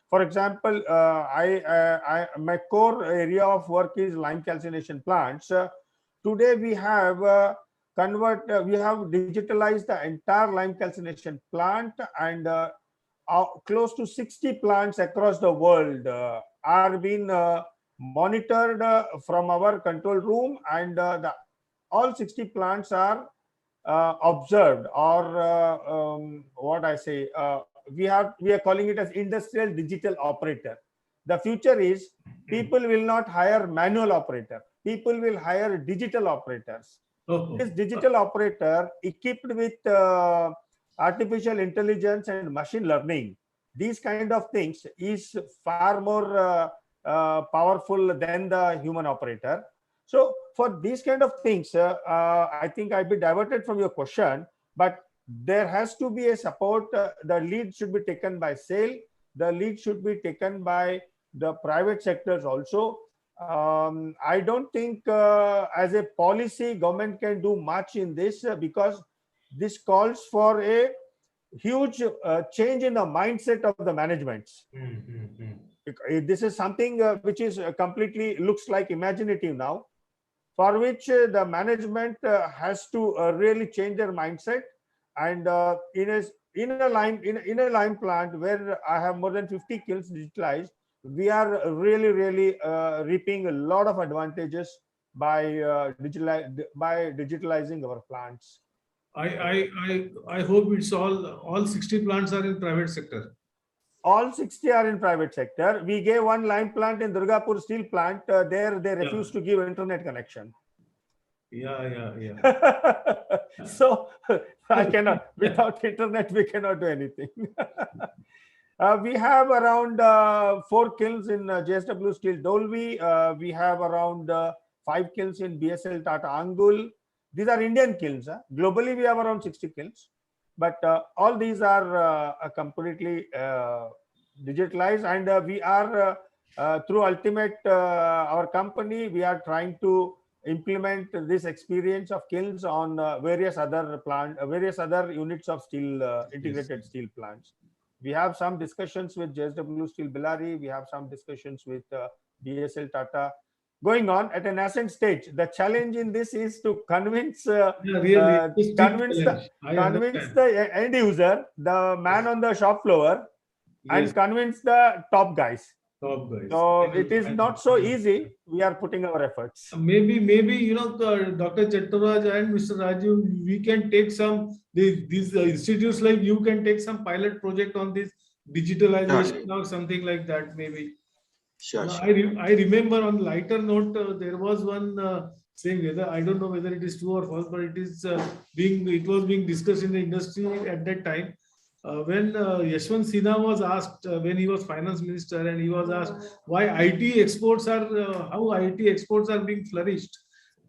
for example, my core area of work is lime calcination plants. Today we have we have digitalized the entire lime calcination plant, and close to 60 plants across the world are being monitored from our control room, and all 60 plants are observed, or what I say, we are calling it as industrial digital operator. The future is people will not hire manual operator. People will hire digital operators. This digital operator equipped with artificial intelligence and machine learning, these kind of things is far more powerful than the human operator. So for these kind of things, I think I've been diverted from your question, but there has to be a support. The lead should be taken by SAIL. The lead should be taken by the private sectors also. I don't think as a policy, government can do much in this because this calls for a huge change in the mindset of the managements. This is something which is completely looks like imaginative now, for which the management has to really change their mindset. And in a line plant where I have more than 50 kilns digitalized, we are really reaping a lot of advantages by digitalizing our plants. I hope it's all 60 plants are in private sector. All 60 are in private sector. We gave one line plant in Durgapur steel plant. There they refused to give internet connection. So I cannot, without internet, we cannot do anything. We have around 4 kilns in JSW Steel Dolvi. We have around 5 kilns in BSL Tata Angul. These are Indian kilns. Globally, we have around 60 kilns. But all these are completely digitalized, and we are through Ultimate, our company, we are trying to implement this experience of kilns on various other units of steel, integrated steel plants. We have some discussions with JSW Steel Bellary. We have some discussions with BSL Tata going on at a nascent stage. The challenge in this is to convince the end user, the man on the shop floor, and convince the top guys. So it is not so easy. We are putting our efforts. Maybe you know, Dr. Chettaraj and Mr. Raju, we can take some these institutes like you can take some pilot project on this digitalization or something like that. Maybe. Sure. I remember on lighter note, there was one saying, whether I don't know whether it is true or false, but it was being discussed in the industry at that time. When Yashwant Sinha was asked, when he was finance minister, and he was asked why IT exports are how IT exports are being flourished,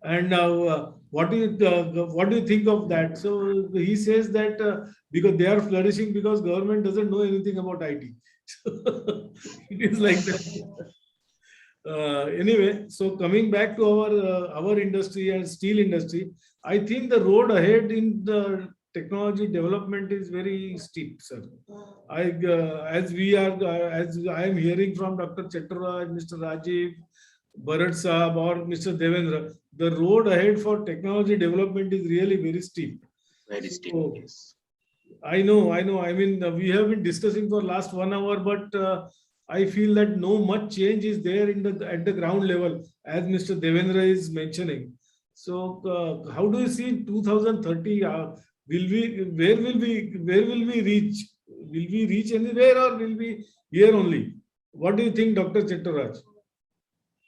and what do you think of that? So he says that because they are flourishing because government doesn't know anything about IT. It is like that. Anyway, so coming back to our industry and steel industry, I think the road ahead in the technology development is very steep, sir. As I am hearing from Dr. Chettaraj, Mr. Rajiv, Bharat Saab, or Mr. Devendra, the road ahead for technology development is really very steep. Very steep. So, Yes. I know. I mean, we have been discussing for last 1 hour, but I feel that no much change is there at the ground level, as Mr. Devendra is mentioning. So, how do you see 2030? Where will we reach? Will we reach anywhere, or will we here only? What do you think, Dr. Chettaraj?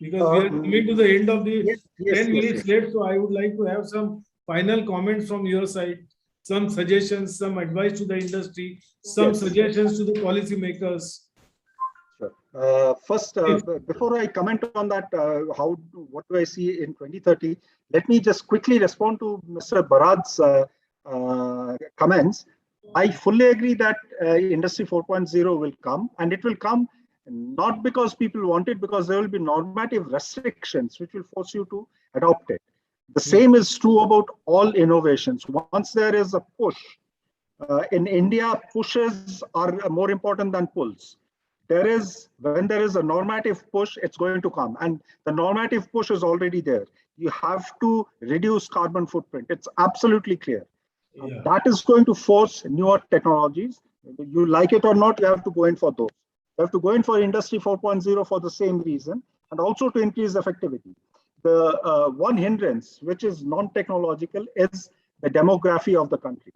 Because we are coming to the end of the 10 minutes late, so I would like to have some final comments from your side, some suggestions, some advice to the industry, some suggestions to the policy makers. Sure. First, before I comment on that, what do I see in 2030? Let me just quickly respond to Mr. Bharat's comments. I fully agree that Industry 4.0 will come, and it will come not because people want it, because there will be normative restrictions which will force you to adopt it. The same is true about all innovations. Once there is a push, in India, pushes are more important than pulls. When there is a normative push, it's going to come, and the normative push is already there. You have to reduce carbon footprint. It's absolutely clear. Yeah. That is going to force newer technologies. You like it or not, you have to go in for those. You have to go in for Industry 4.0 for the same reason, and also to increase effectivity. The one hindrance, which is non-technological, is the demography of the country.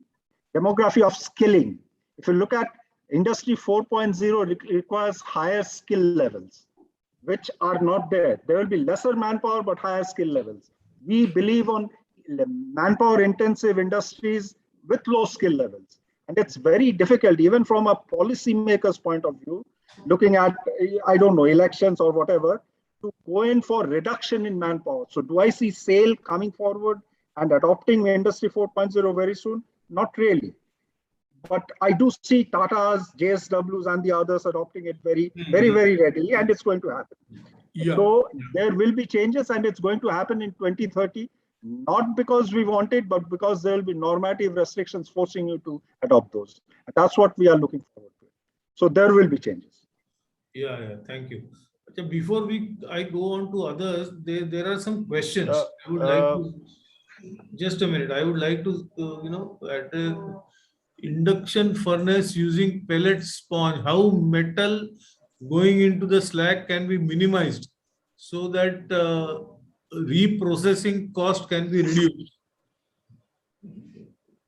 Demography of skilling. If you look at Industry 4.0, requires higher skill levels, which are not there. There will be lesser manpower, but higher skill levels. We believe on manpower intensive industries with low skill levels. And it's very difficult, even from a policymaker's point of view, looking at, I don't know, elections or whatever, to go in for reduction in manpower. So do I see SAIL coming forward and adopting Industry 4.0 very soon? Not really. But I do see Tata's, JSWs, and the others adopting it very readily, and it's going to happen. Yeah. So there will be changes, and it's going to happen in 2030. not because we want it, but because there will be normative restrictions forcing you to adopt those. And that's what we are looking forward to. So there will be changes. Yeah, thank you. Okay, before I go on to others, there are some questions. I would like to, just a minute. I would like to, at induction furnace using pellet sponge, how metal going into the slag can be minimized so that reprocessing cost can be reduced.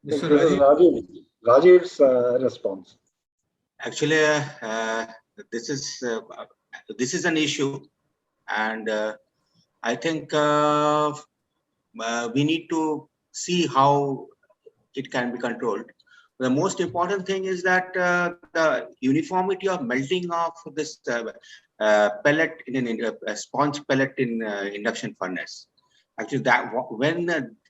This Mr. is Rajiv. Rajiv's response. Actually, this is an issue, and I think we need to see how it can be controlled. The most important thing is that the uniformity of melting of this pellet in a sponge pellet in induction furnace. Actually, that when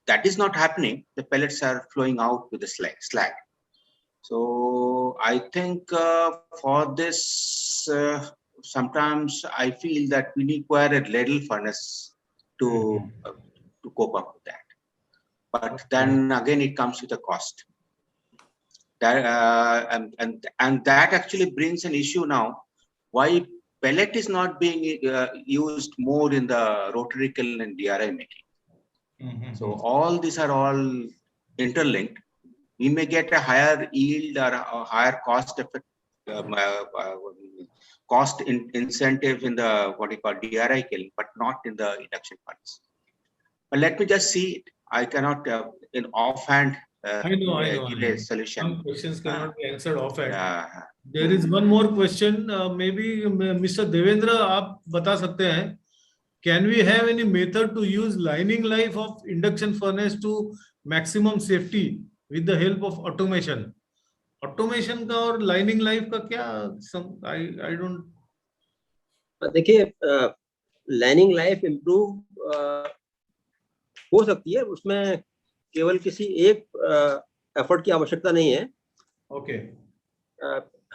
that is not happening, the pellets are flowing out with the slag. So I think for this, sometimes I feel that we require a ladle furnace to cope up with that. But then again, it comes with a cost. That and that actually brings an issue now. Why pellet is not being used more in the rotary kiln and DRI making? So all these are all interlinked. We may get a higher yield or a higher cost effect, incentive in the what you call DRI kiln, but not in the induction furnace. But let me just see it. I cannot in offhand give a solution. Some questions cannot be answered offhand. There is one more question. Maybe Mr. Devendra, आप बता सकते हैं. Can we have any method to use lining life of induction furnace to maximum safety with the help of automation? Automation का और lining life का क्या? I don't. देखिए, lining life improve हो सकती है, उसमें केवल किसी एक एफर्ट की आवश्यकता नहीं है. ओके.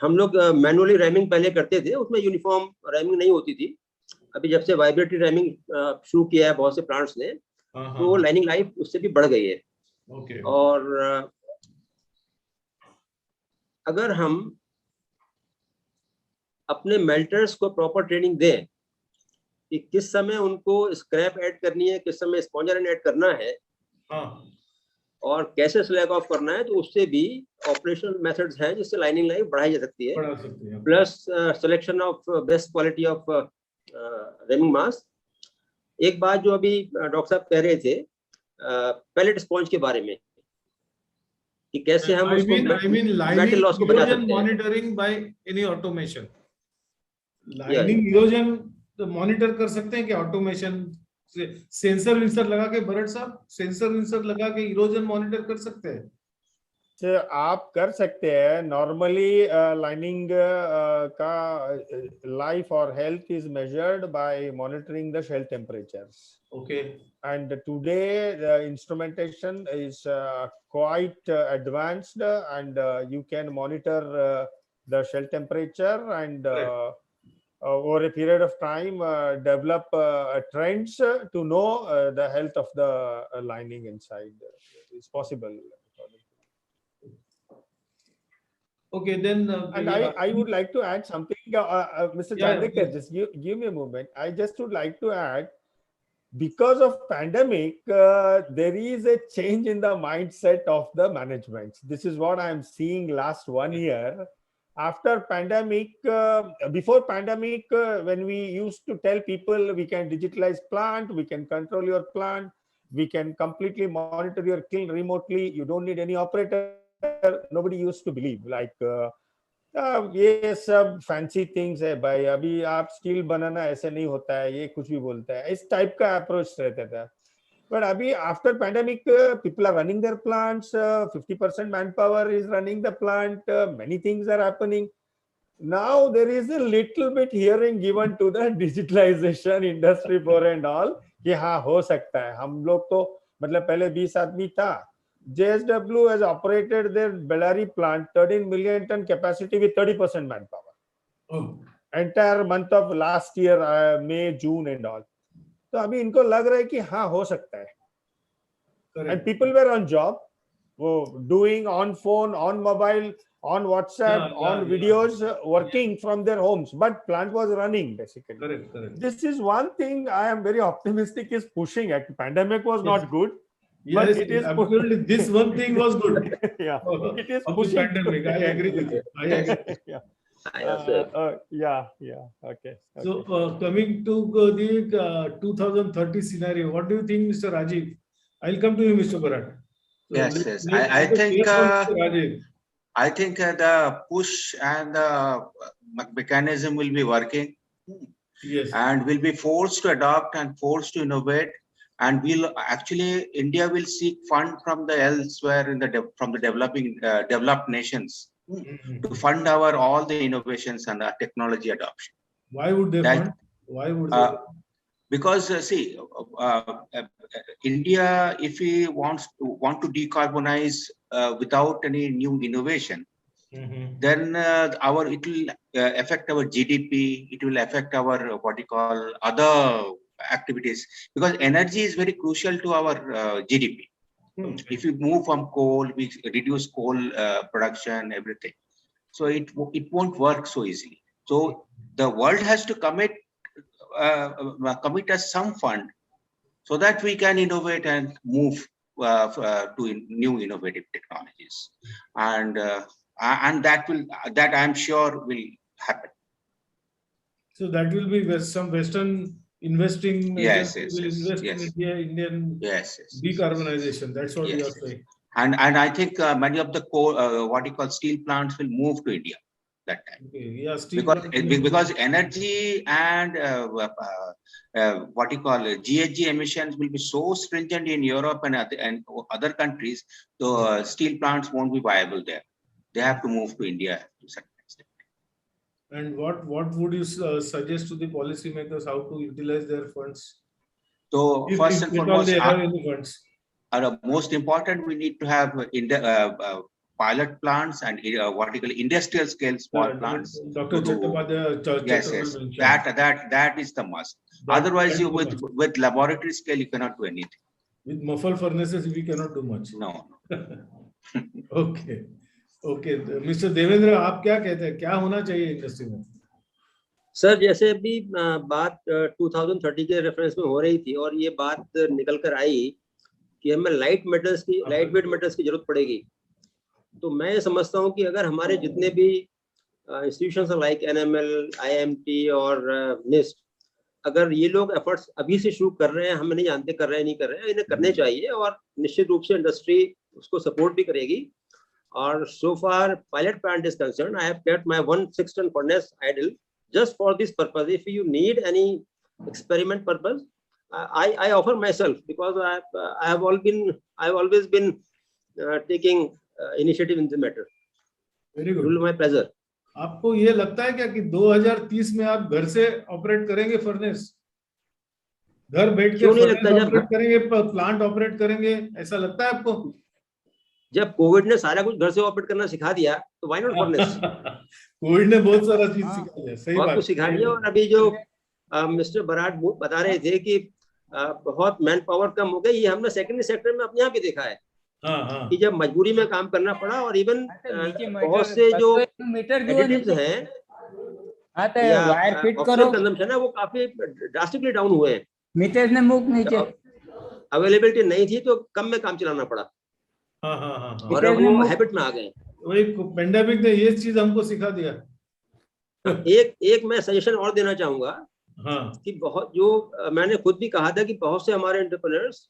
हम लोग मैनुअली रैमिंग पहले करते थे, उसमें यूनिफॉर्म रैमिंग नहीं होती थी. अभी जब से वाइब्रेटरी रैमिंग शुरू किया है बहुत से प्लांट्स ने, तो लाइनिंग लाइफ उससे भी बढ़ गई है. ओके. और अगर हम अपने मेल्टर्स को प्रॉपर ट्रेनिंग दें कि किस समय उनको स्क्रैप ऐड करनी है, किस समय स्पॉन्जर ऐड करना है, और कैसे स्लैग ऑफ करना है, तो उससे भी ऑपरेशनल मेथड्स हैं जिससे लाइनिंग लाइफ बढ़ाई जा सकती है. Plus selection of best quality of ramming mass. एक बात जो अभी डॉक्टर साहब कह रहे थे पैलेट स्पॉन्ज के बारे में कि कैसे हम मेटल लॉस को बचा सकते हैं. Monitoring by any automation. Lining erosion monitor कर सकते हैं क्या ऑटोमेशन से? सेंसर विंसर लगा के, भरत साहब, सेंसर विंसर लगा के इरोजन मॉनिटर कर सकते हैं? तो आप कर सकते हैं. नॉर्मली लाइनिंग का लाइफ और health is measured by monitoring the shell temperatures. Okay. And today the instrumentation is quite advanced, and you can monitor the shell temperature and over a period of time develop trends to know the health of the lining inside. It's possible. Okay, then. And I would like to add something, Mr. Chandekar, just give me a moment. I just would like to add, because of pandemic, there is a change in the mindset of the management. This is what I am seeing last 1 year. After pandemic, before pandemic, when we used to tell people we can digitalize plant, we can control your plant, we can completely monitor your kiln remotely, you don't need any operator, nobody used to believe. Like, ये सब fancy things है भाई, अभी आप steel बनाना ऐसे नहीं होता है, ये कुछ भी बोलता है, इस टाइप का अप्रोच रहता था. बट अभी after pandemic people are running their plants, 50% man power is running the plant, many things are happening. Now there is a little bit hearing given to the digitalization industry 4 and all कि हाँ हो सकता है. हम लोग तो मतलब पहले 20 आदमी था. JSW has operated their Bellary plant 13 million ton capacity with 30% manpower. Entire month of last year, May, June and all. तो अभी इनको लग रहा है कि हाँ हो सकता है. and Correct. people were on job, doing on phone, on mobile, on WhatsApp, Yeah, on yeah. videos, working from their homes, but plant was running basically. Correct, correct. This is one thing I am very optimistic is pushing. Pandemic was Yes. not good, but Yes, it is absolutely. This one thing was good yeah, it is of the pushing. pandemic. I agree with you. I agree. Yeah. Yes, sir. Yeah. Okay. So coming to the 2030 scenario, what do you think, Mr. Rajiv? I'll come to you, Mr. Bharat. So Yes, yes. I let us think, hear from Mr. Rajiv. I think the push and the mechanism will be working, Yes. and will be forced to adopt and forced to innovate, and will actually India will seek fund from the elsewhere in the from the developed nations Mhm. to fund our all the innovations and the technology adoption. Why would they That- fund? Why would they? Uh, because see, India, if we want to decarbonize without any new innovation, Mhm. then it will affect our GDP. It will affect our what you call other activities, because energy is very crucial to our GDP. Okay. If we move from coal, we reduce coal production, everything. So it won't work so easily. So the world has to commit us some fund so that we can innovate and move to new innovative technologies, and that I'm sure will happen. So that will be some Western investing Yes, agency yes, will yes, invest yes. in India, Indian Yes, yes. decarbonization. That's what you Yes, are yes. saying. And I think many of the what you call steel plants will move to India that time, Okay. Yeah, steel because energy and what you call GHG emissions will be so stringent in Europe and other countries, the steel plants won't be viable there. They have to move to India to certain extent. And what would you suggest to the policymakers how to utilize their funds? So If first and at all foremost, they have any funds. most important, we need to have pilot plants and what you call industrial scale small plants. Dr. to do- Chattopadhyay, Yes, yes, that is the must. Otherwise, that you is the must. with laboratory scale, you cannot do anything. With muffle furnaces, we cannot do much. No. Okay. Okay. Mr. Devendra, आप क्या कहते हैं? क्या होना चाहिए industry में? Sir जैसे अभी बात 2030 के रेफरेंस में हो रही थी और ये बात निकल कर आई कि हमें लाइट वेट मेटल्स की जरूरत पड़ेगी, तो मैं ये समझता हूँ कि अगर हमारे जितने भी इंस्टीट्यूशंस लाइक NML, IMT और NIST, अगर ये लोग एफर्ट्स अभी से शुरू कर रहे हैं, हम नहीं जानते कर रहे हैं नहीं कर रहे हैं, इन्हें करने चाहिए और निश्चित रूप से इंडस्ट्री उसको सपोर्ट भी करेगी. और so far pilot plant is concerned, I have kept my 1 6-ton furnace idle just for this purpose. If you need any experiment purpose, I offer myself, because I have always been taking initiative in the matter. Very good. Rule my pleasure. आपको ये लगता है क्या कि 2030 में आप घर से ऑपरेट करेंगे फर्नेस? घर बैठ के क्यों नहीं फर्नेस लगता? जब ऑपरेट करेंगे, प्लांट ऑपरेट करेंगे, ऐसा लगता है आपको? जब कोविड ने सारा कुछ घर से ऑपरेट करना सिखा दिया, तो व्हाई नॉट फर्नेस? कोविड ने बहुत सारा चीज सिखा दिया. सही बहुत बात. कुछ सिखा दिया. और अभी जो मिस्टर बराड़ बता रहे थे कि बहुत मैन पावर कम हो गई, ये हमने सेकेंडरी सेक्टर में अपने यहाँ भी देखा है. हाँ. कि जब मजबूरी में काम करना पड़ा और इवन बहुत से जो एडिटिव्स हैं या ऑक्सीजन कंजम्पशन है वो काफी ड्रास्टिकली डाउन हुए हैं. मीटर ने मुक नीचे अवेलेबिलिटी नहीं थी तो कम में काम चलाना पड़ा. हाँ. और अब वो हैबिट में आ गए. वही पेंडेमिक ने ये चीज हमको सिखा दिया. एक मैं सजेशन और देना चाहूंगा. हाँ. कि बहुत जो मैंने खुद भी कहा था कि बहुत से हमारे एंटरप्रेन्योर्स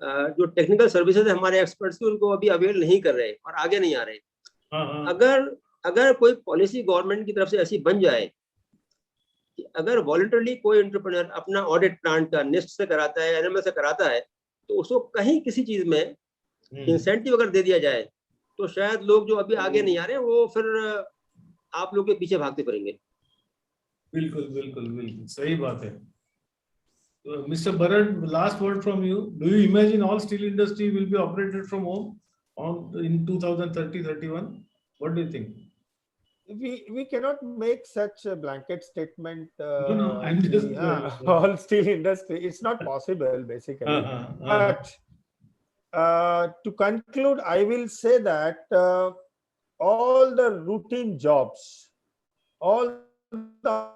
जो टेक्निकल सर्विसेज है हमारे एक्सपर्ट्स की, उनको अभी अवेल नहीं कर रहे और आगे नहीं आ रहे. हाँ. अगर कोई पॉलिसी गवर्नमेंट की तरफ से ऐसी बन जाए कि अगर वॉलंटरली कोई एंटरप्रेन्योर अपना ऑडिट प्लांट का NIST से कराता है, NML से कराता है, तो उसको कहीं किसी चीज में इंसेंटिव अगर दे दिया जाए, तो शायद लोग जो अभी आगे नहीं आ रहे वो फिर आप लोग के पीछे भागते फिरेंगे. बिल्कुल सही बात है. Mr. Bharat, last word from you. Do you imagine all steel industry will be operated from home in 2030-31? What do you think? We cannot make such a blanket statement. No, I'm just all steel industry. It's not possible, basically. Uh-huh. But To conclude, I will say that all the routine jobs, all the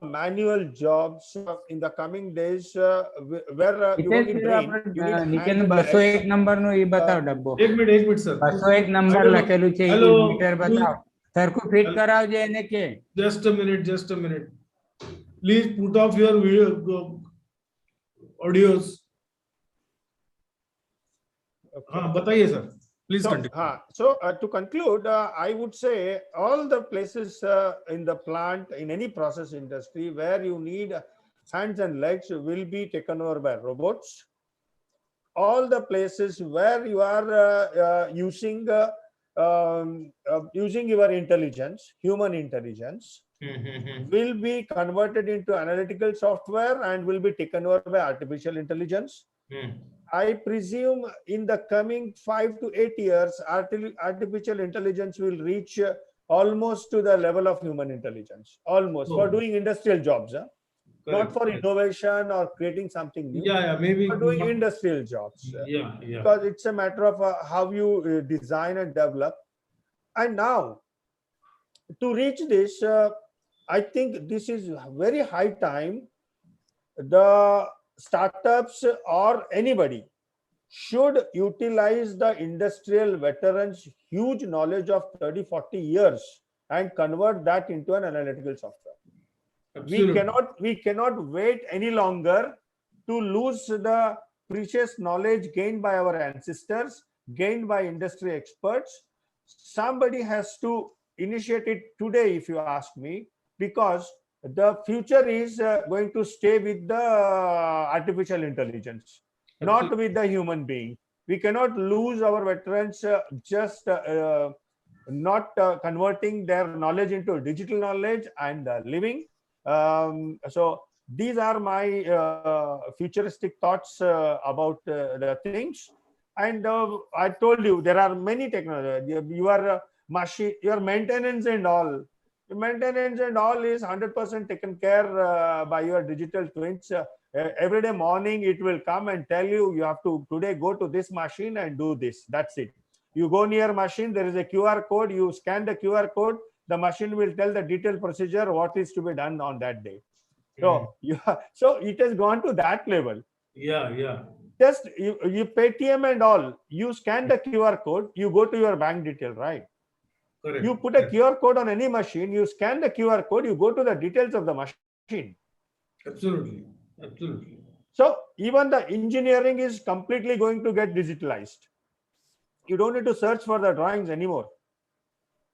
manual jobs in the coming days, where you Hitesh only फिर brain, આપણે you need નિકેન hands and 201 legs. નંબરનું એ બતાવો ડબ્બો. एक minute sir. 201 I number don't know. લખેલું છે, એ Hello. Metre બતાવો. સરખું ફિટ કરાવજે એને કે. Just a minute. Please put off your video, audios. हाँ बताइए sir. Please So, continue. so to conclude, I would say all the places in the plant, in any process industry where you need hands and legs will be taken over by robots. All the places where you are using your intelligence, human intelligence, will be converted into analytical software and will be taken over by artificial intelligence. I presume in the coming 5 to 8 years, artificial intelligence will reach almost to the level of human intelligence, almost for doing industrial jobs, not for innovation or creating something new. Yeah, maybe for doing industrial jobs. Yeah. Because it's a matter of how you design and develop. And now, to reach this, I think this is very high time. The startups or anybody should utilize the industrial veterans' huge knowledge of 30-40 years and convert that into an analytical software. Absolutely. We cannot wait any longer to lose the precious knowledge gained by our ancestors, gained by industry experts. Somebody has to initiate it today, if you ask me, because the future is going to stay with the artificial intelligence, not with the human being. We cannot lose our veterans just not converting their knowledge into digital knowledge and living. So these are my futuristic thoughts about the things. And I told you there are many technologies. Your machine, your maintenance and all. Maintenance and all is 100% taken care by your digital twins. Every day morning it will come and tell you, you have to today go to this machine and do this. That's it. You go near machine, there is a QR code, you scan the QR code, the machine will tell the detailed procedure what is to be done on that day. So so it has gone to that level. Yeah. Just you Paytm and all, you scan the QR code, you go to your bank detail, right? Correct. You put a QR code on any machine, you scan the QR code, you go to the details of the machine. Absolutely. So even the engineering is completely going to get digitalized. You don't need to search for the drawings anymore.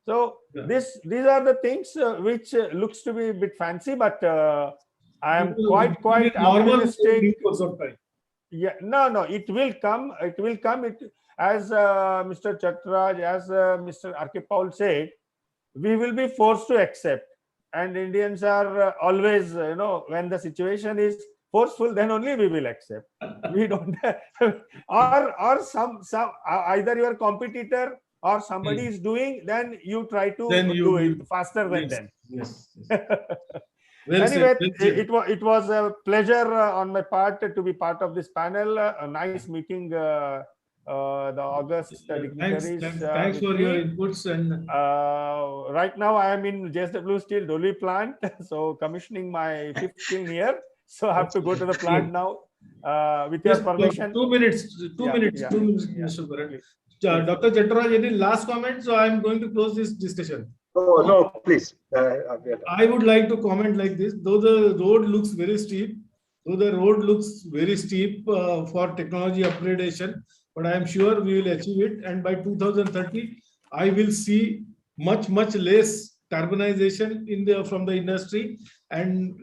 So these are the things which looks to be a bit fancy, but I am quite optimistic. Yeah, no, it will come. It will come. As Mr. Chatraj, as Mr. R.K. Paul said, we will be forced to accept. And Indians are always, when the situation is forceful, then only we will accept. We don't, or some either your competitor or somebody is doing, then you try to do it faster than them. Yes. Anyway, it was a pleasure on my part to be part of this panel. A nice meeting the August dignitaries. Thanks for your inputs. And right now I am in JSW Steel Dolvi plant, so commissioning my 5th kiln here. So I have to go to the plant now. With your permission. 2 minutes, Mr. Bharat. Dr. Chatraj, any last comment? So I am going to close this discussion. Oh, no, please. I would like to comment like this. Though the road looks very steep for technology upgradation, but I am sure we will achieve it. And by 2030, I will see much less carbonization from the industry, and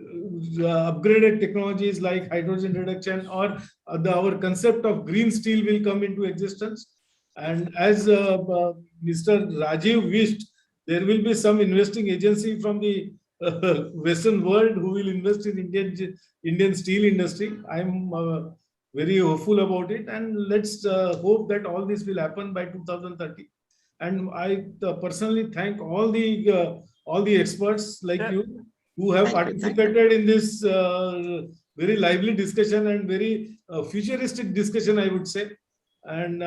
upgraded technologies like hydrogen reduction or our concept of green steel will come into existence. And as Mr. Rajiv wished, there will be some investing agency from the Western world who will invest in Indian steel industry. I am very hopeful about it, and let's hope that all this will happen by 2030. And I personally thank all the experts like you who have participated in this very lively discussion and very futuristic discussion, I would say. And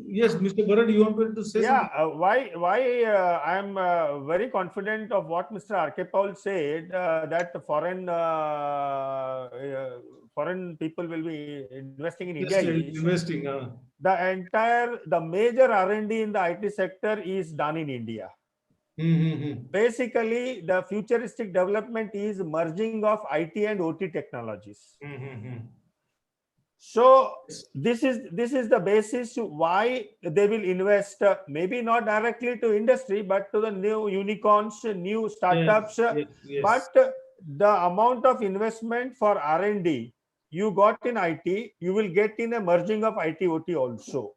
yes, Mr. Bharat, you wanted to say Yeah, something? why I'm very confident of what Mr. R.K. Paul said, that foreign people will be investing in India is Investing. the major R&D in the IT sector is done in India. Basically, the futuristic development is merging of IT and OT technologies. So this is the basis why they will invest, maybe not directly to industry, but to the new unicorns, new startups. Yes. But the amount of investment for R&D you got in IT, you will get in a merging of IT OT also.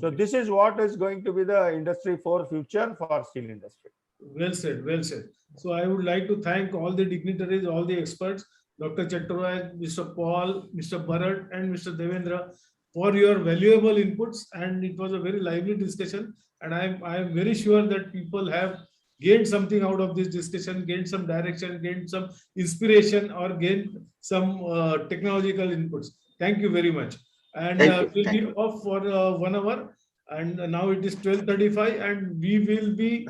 So Okay. this is what is going to be the Industry 4 future for steel industry. Well said, well said. So I would like to thank all the dignitaries, all the experts, Dr. Chattopadhyay, Mr. Paul, Mr. Bharat, and Mr. Devendra for your valuable inputs. And it was a very lively discussion. And I am very sure that people have gained something out of this discussion, gained some direction, gained some inspiration, or gained some technological inputs. Thank you very much. And Thank you. we'll be off for 1 hour. And now it is 12:35, and we will be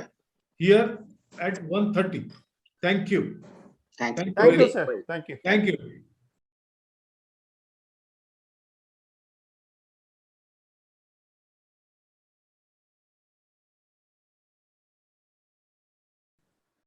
here at 1:30. Thank you. Thank you. Thank very you, sir. Thank you. Thank you.